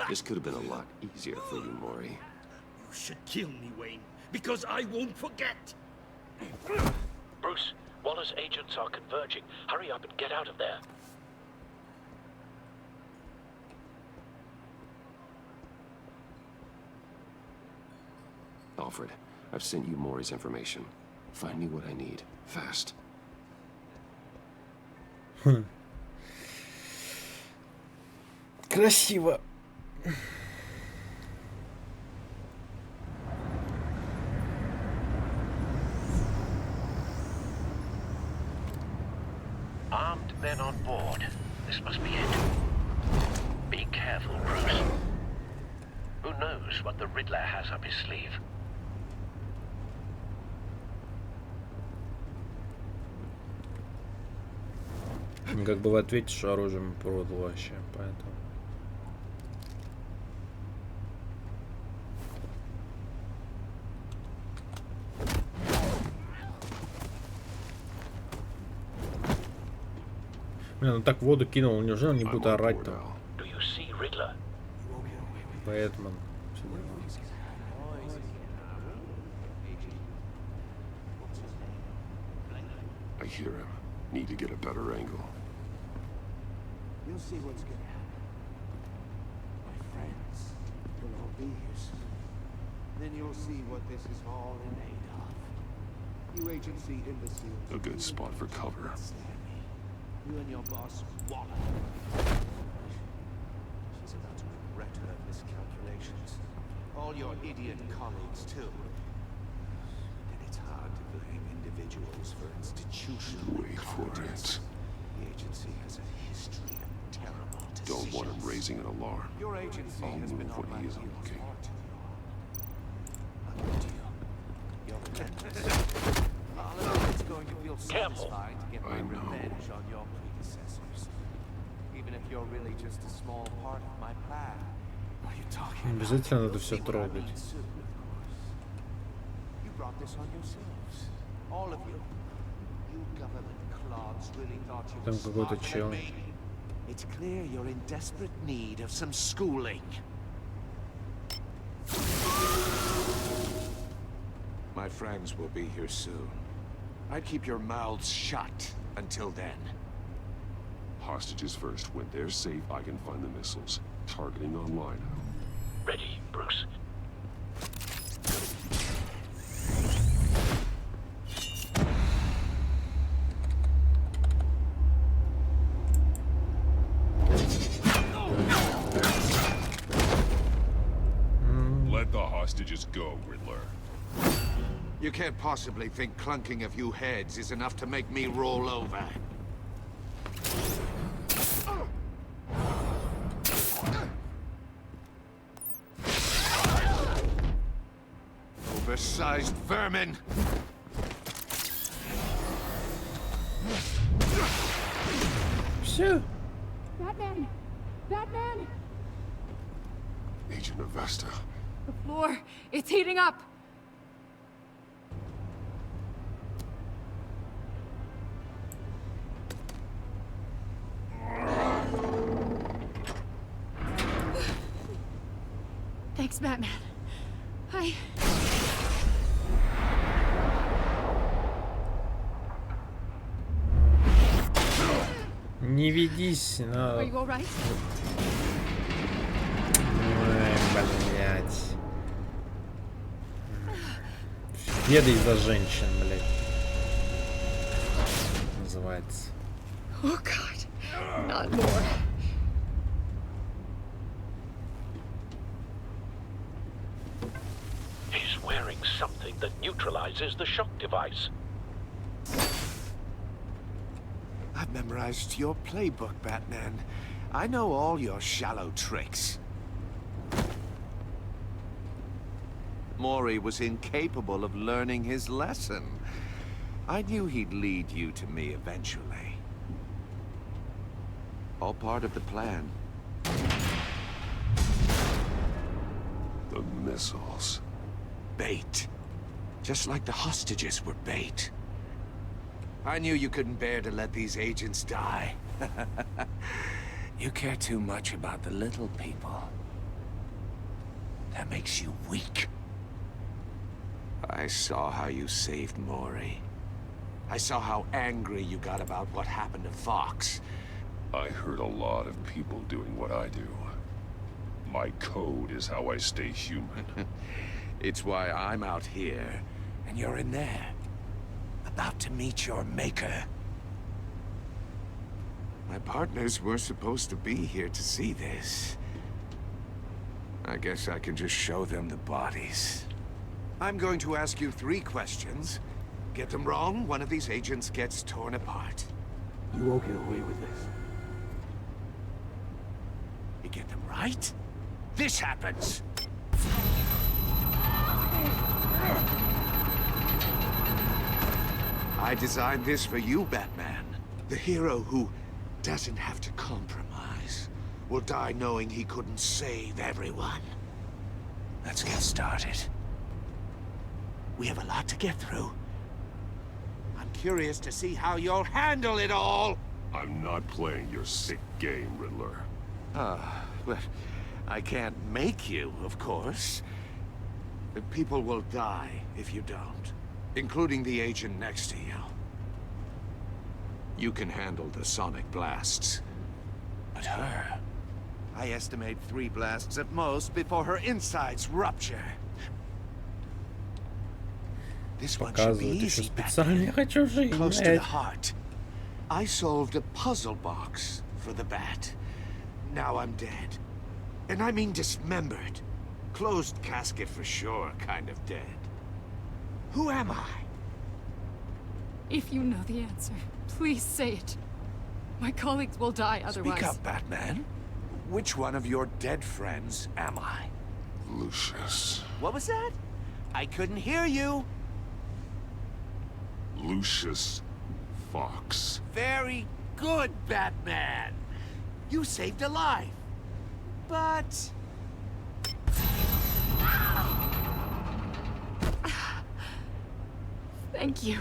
This could have been a lot easier for you, Maury. You should kill me, Wayne, because I won't forget. Bruce, Waller's agents are converging. Hurry up and get out of there. Alfred, I've sent you Maury's information. Find me what I need. Fast. Красиво. Armed men on board. This must be it. Be careful, Bruce. Who knows what the Riddler has up his sleeve? Как бы вы ответите, что оружием продал вообще, поэтому. Блин, ну так в воду кинул, неужели он не будет орать там? Бэтмен. I hear him. Need to get a better angle. You'll see what's gonna happen. My friends, you'll all be here soon. Then you'll see what this is all in aid of. You agency imbeciles. A good spot for cover. You and your boss, Waller. She's about to regret her miscalculations. All your idiot colleagues, too. And it's hard to blame individuals for institutional Wait for it. The agency has a history of terrible decisions. Don't want him raising an alarm. Your agency I'll has been move on when my he isn't heels looking. far too long. I'll give to you. You're relentless. It's going to feel satisfying to get my revenge on your predecessors. Even if you're really just a small part of my plan. What are you talking about? Обязательно надо все трогать. You brought this on yourselves. All of you. You government clods really thought you were smarter than me. It's clear you're in desperate need of some schooling. My friends will be here soon. I'd keep your mouths shut until then. Hostages first. When they're safe, I can find the missiles. Targeting online. Ready, Bruce. Let the hostages go, Riddler. You can't possibly think clunking a few heads is enough to make me roll over. Oversized vermin! Все. Batman! Batman! Agent Avesta. The floor, it's heating up! Thanks, Batman. Не ведись на... Are you all right? Ой, блядь. Беды из-за женщин, блядь. Называется. Oh God, not more. He's wearing something that neutralizes the shock device. I've memorized your playbook, Batman. I know all your shallow tricks. Mori was incapable of learning his lesson. I knew he'd lead you to me eventually. All part of the plan. The missiles. Bait. Just like the hostages were bait. I knew you couldn't bear to let these agents die. You care too much about the little people. That makes you weak. I saw how you saved Mori. I saw how angry you got about what happened to Fox. I heard a lot of people doing what I do. My code is how I stay human. It's why I'm out here, and you're in there. About to meet your maker. My partners were supposed to be here to see this. I guess I can just show them the bodies. I'm going to ask you 3 questions. Get them wrong, one of these agents gets torn apart. You won't get away with this. You get them right, this happens. I designed this for you, Batman. The hero who doesn't have to compromise will die knowing he couldn't save everyone. Let's get started. We have a lot to get through. I'm curious to see how you'll handle it all. I'm not playing your sick game, Riddler. But I can't make you, of course. The people will die if you don't, including the agent next to you. You can handle the sonic blasts, but her... I estimate 3 blasts at most before her insides rupture. This one should be easy, Batman. Close to the heart. I solved a puzzle box for the Bat. Now I'm dead. And I mean dismembered. Closed casket for sure, kind of dead. Who am I? If you know the answer, please say it. My colleagues will die otherwise. Speak up, Batman. Which one of your dead friends am I? Lucius. What was that? I couldn't hear you. Lucius Fox. Very good, Batman. You saved a life. But... Thank you.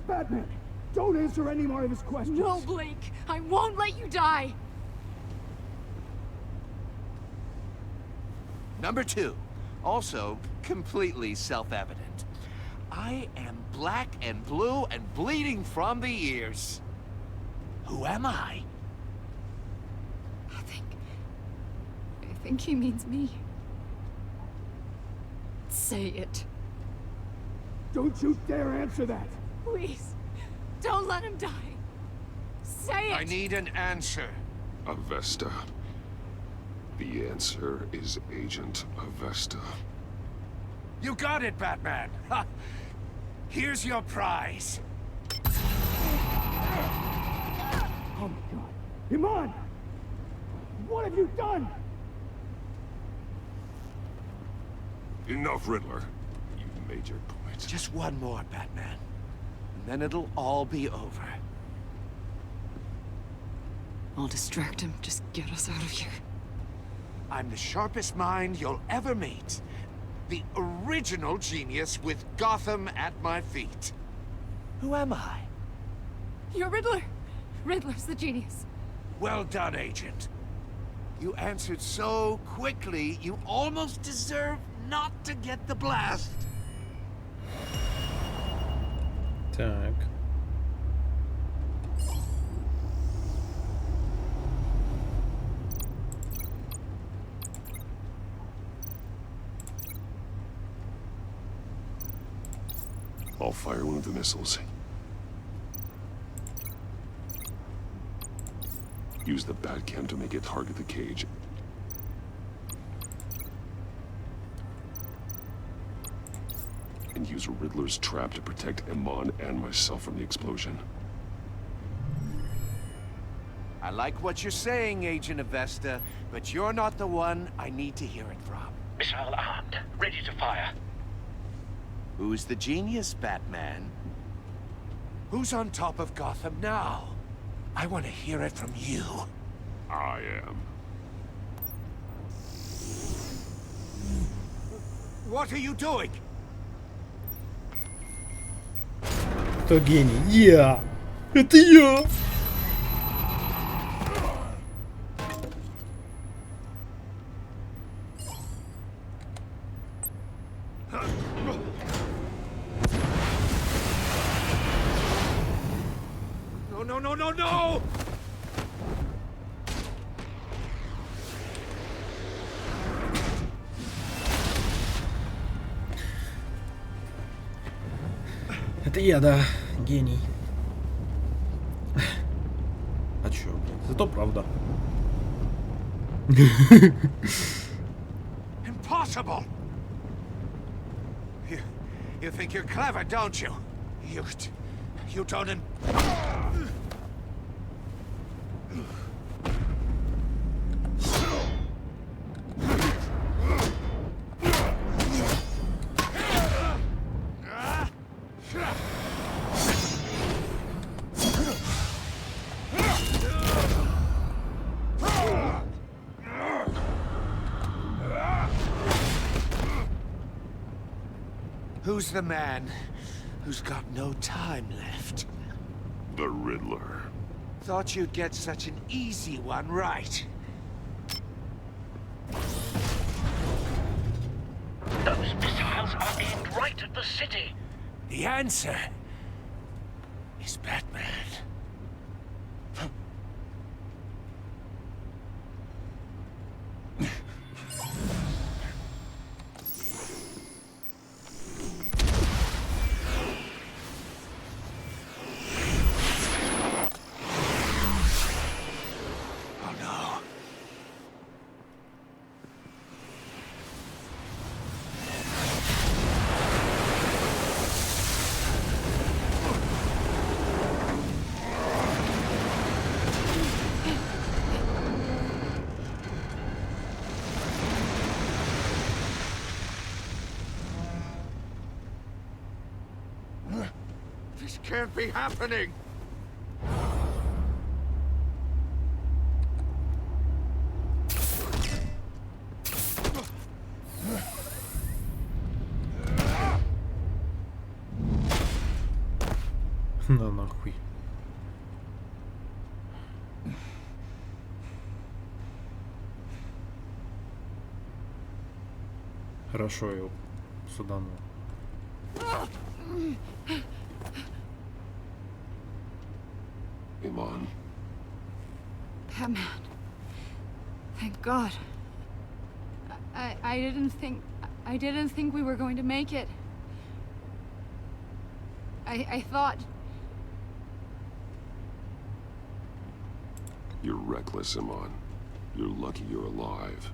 Batman, don't answer any more of his questions. No, Blake. I won't let you die. Number 2. Also completely self-evident. I am black and blue and bleeding from the ears. Who am I? I think he means me. Say it. Don't you dare answer that. Please. Don't let him die. Say it. I need an answer. Avesta. The answer is Agent Avesta. You got it, Batman. Ha. Here's your prize. Oh my God. Iman! What have you done? Enough, Riddler. You've made your point. Just one more, Batman. And then it'll all be over. I'll distract him. Just get us out of here. I'm the sharpest mind you'll ever meet. The original genius with Gotham at my feet. Who am I? You're Riddler. Riddler's the genius. Well done, Agent. You answered so quickly, you almost deserve not to get the blast. Так. I'll fire one of the missiles. Use the bat cam to make it target the cage. And use Riddler's trap to protect Iman and myself from the explosion. I like what you're saying, Agent Avesta, but you're not the one I need to hear it from. Missile armed, ready to fire. Who's the genius, Batman? Who's on top of Gotham now? I want to hear it from you. I am. What are you doing? Кто гений? Я! Это я! No! Это я, да, гений. А чё, зато правда. Impossible! You think you're clever, don't you? You don't... Who's the man who's got no time left? The Riddler. Thought you'd get such an easy one right. Those missiles are aimed right at the city. The answer is Batman. This can't be happening! На нахуй. Хорошо его суданул. Iman. Batman. Thank God. I didn't think we were going to make it. I thought... You're reckless, Iman. You're lucky you're alive.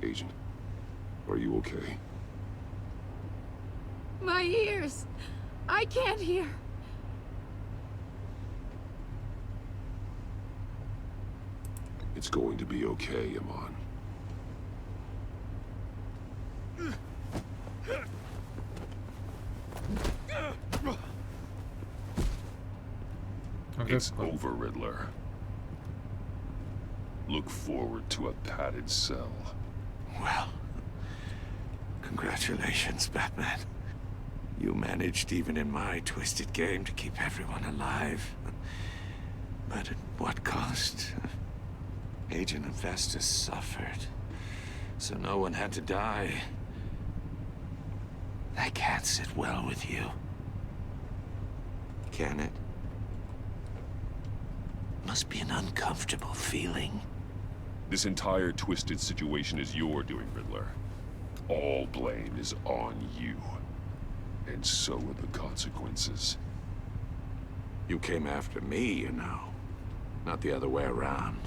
Agent, are you okay? My ears! I can't hear. It's going to be okay, Iman. It's over, Riddler. Look forward to a padded cell. Well, congratulations, Batman. You managed, even in my twisted game, to keep everyone alive. But at what cost? Agent Avesta suffered, so no one had to die. That can't sit well with you. Can it? Must be an uncomfortable feeling. This entire twisted situation is your doing, Riddler. All blame is on you. And so are the consequences. You came after me, you know. Not the other way around.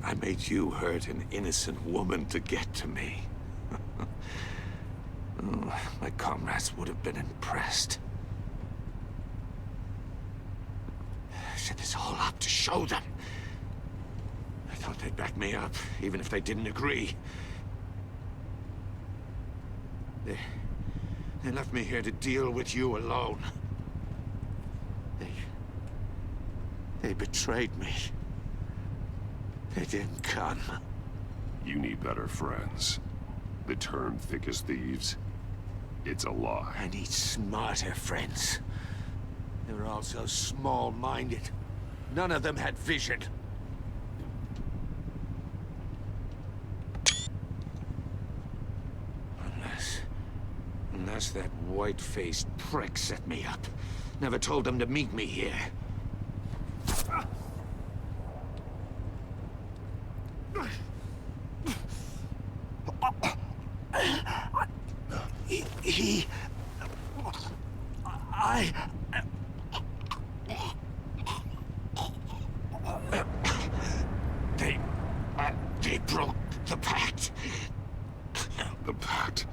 I made you hurt an innocent woman to get to me. Oh, my comrades would have been impressed. I set this all up to show them. I thought they'd back me up, even if they didn't agree. They left me here to deal with you alone. They betrayed me. They didn't come. You need better friends. The term thick as thieves, it's a lie. I need smarter friends. They were all so small-minded. None of them had vision. Unless that white-faced prick set me up. Never told them to meet me here. They broke the pact. The pact?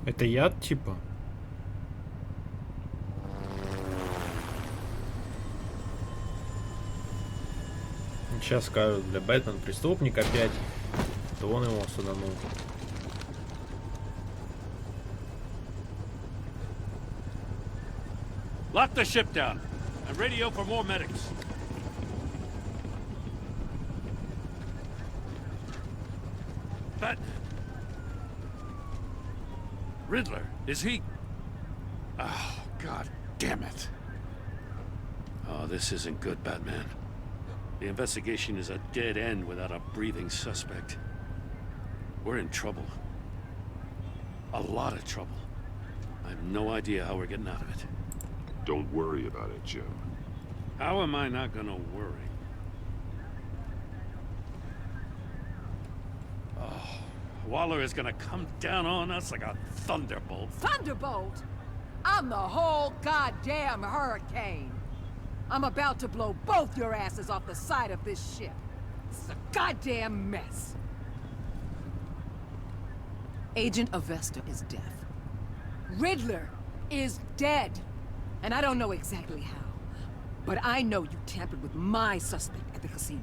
Это яд, типа? Сейчас скажут, бля, Бэтмен преступник опять. То он его суданул. Lock the ship down and radio for more medics. But Riddler, is he? Oh, God damn it. Oh, this isn't good, Batman. The investigation is a dead end without a breathing suspect. We're in trouble. A lot of trouble. I have no idea how we're getting out of it. Don't worry about it, Jim. How am I not gonna worry? Oh, Waller is gonna come down on us like a thunderbolt. Thunderbolt? I'm the whole goddamn hurricane. I'm about to blow both your asses off the side of this ship. It's a goddamn mess. Agent Avesta is deaf. Riddler is dead. And I don't know exactly how. But I know you tampered with my suspect at the casino.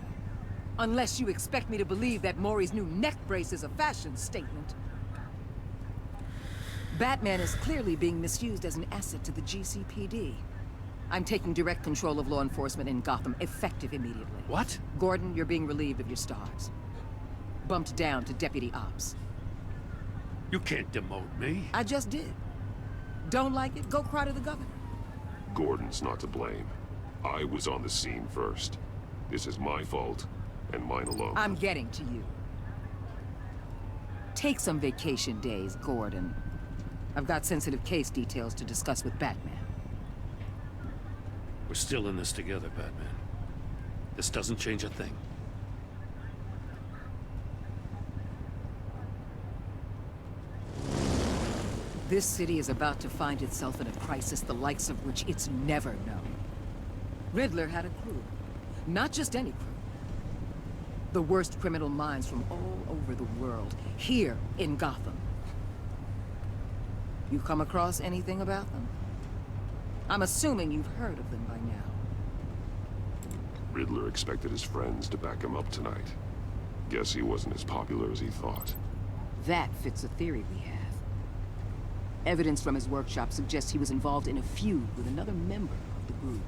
Unless you expect me to believe that Maury's new neck brace is a fashion statement. Batman is clearly being misused as an asset to the GCPD. I'm taking direct control of law enforcement in Gotham, effective immediately. What? Gordon, you're being relieved of your stars. Bumped down to Deputy Ops. You can't demote me. I just did. Don't like it? Go cry to the governor. Gordon's not to blame. I was on the scene first. This is my fault, and mine alone. I'm getting to you. Take some vacation days, Gordon. I've got sensitive case details to discuss with Batman. We're still in this together, Batman. This doesn't change a thing. This city is about to find itself in a crisis the likes of which it's never known. Riddler had a crew. Not just any crew. The worst criminal minds from all over the world, here in Gotham. You come across anything about them? I'm assuming you've heard of them by now. Riddler expected his friends to back him up tonight. Guess he wasn't as popular as he thought. That fits a theory we have. Evidence from his workshop suggests he was involved in a feud with another member of the group.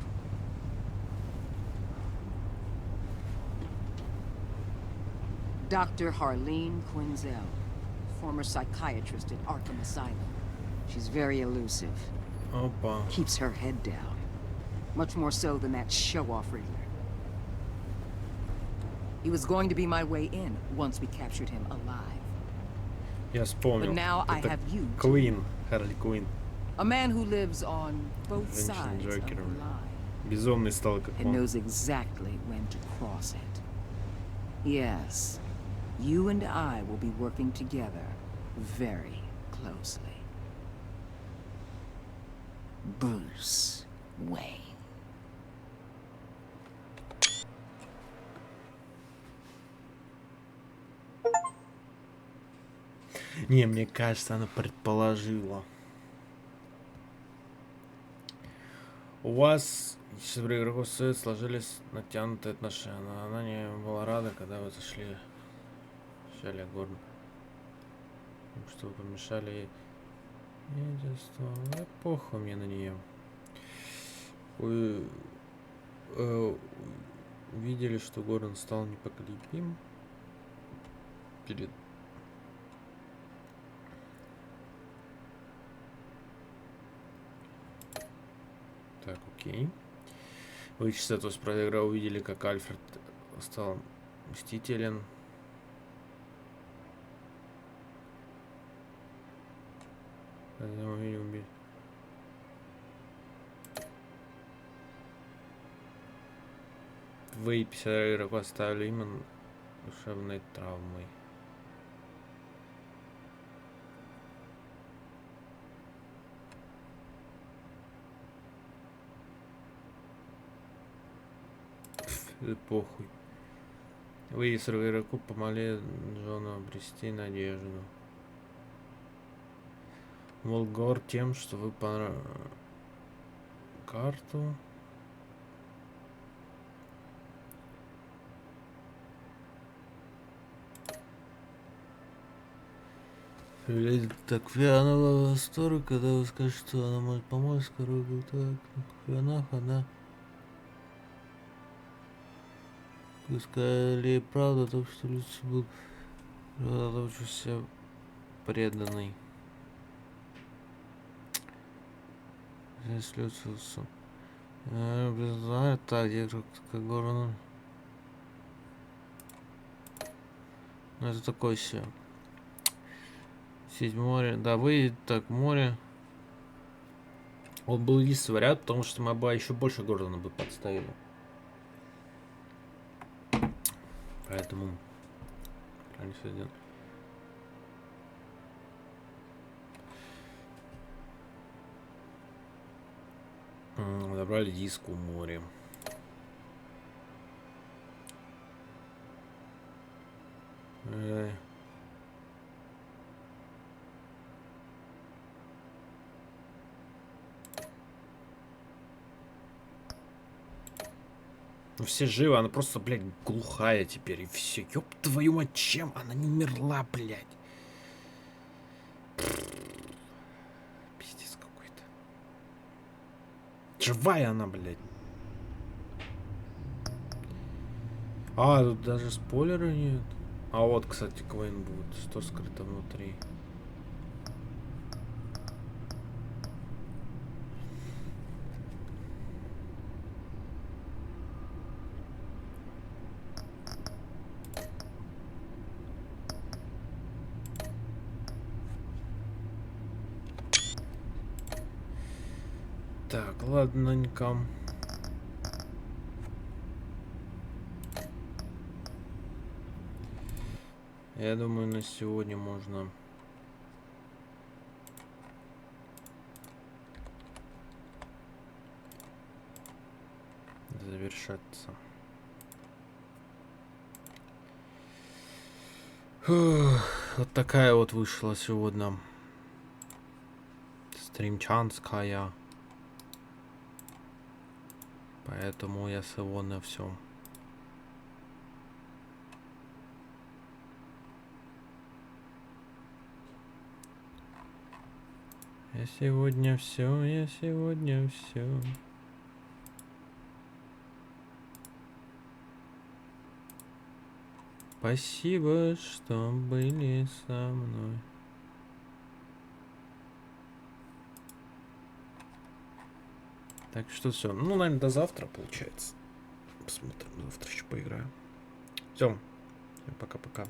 Dr. Harleen Quinzel, former psychiatrist at Arkham Asylum. She's very elusive. Opa. Keeps her head down. Much more so than that show-off Riddler. He was going to be my way in once we captured him alive. Я вспомнил. But now I Это have you. Quinn, Harley Quinn. A man who lives on both sides of the Женщина-Джокером. line. Безумный стал как And он. knows exactly when to cross it. Yes, you and I will be working together very closely. Bruce Wayne. Не, мне кажется, она предположила. У вас с игроков сложились натянутые отношения, но она не была рада, когда вы зашли в Горн. Что вы помешали ей. Да похуй мне на нее. Вы увидели, что Гордон стал непоколебим перед... Так, окей. Вы из этого справа увидели, как Альфред стал мстителен. Вы 50 игроков оставили именно душевной травмой. Похуй. Вы и 40 игроков помогли Джону обрести надежду. Волгор тем, что вы по карту. Так, она была в восторге, когда вы скажете, что она может помочь, короче, так, она. Вы сказали правду, то что лучше был лучше преданный. Здесь лучше. Знаю, так, я как город. Ну это такое все. Сеть море. Да, вы так море. Он был единственный вариант, потому что мы бы еще больше Гордона бы подставили. Поэтому правильно все сделано. Забрали диск у моря. Ну все живы, она просто, блядь, глухая теперь, и все. Ёб твою мать, чем? Она не умерла, блядь. Пиздец какой-то. Живая она, блядь. А, тут даже спойлера нет. А вот, кстати, Quinn будет. Что скрыто внутри? Так, ладненько. Я думаю, на сегодня можно завершаться. Фух, вот такая вот вышла сегодня стримчанская. Поэтому я сегодня все. Я сегодня все. Спасибо, что были со мной. Так что все. Ну, наверное, до завтра получается. Посмотрим, завтра еще поиграю. Все. Пока-пока.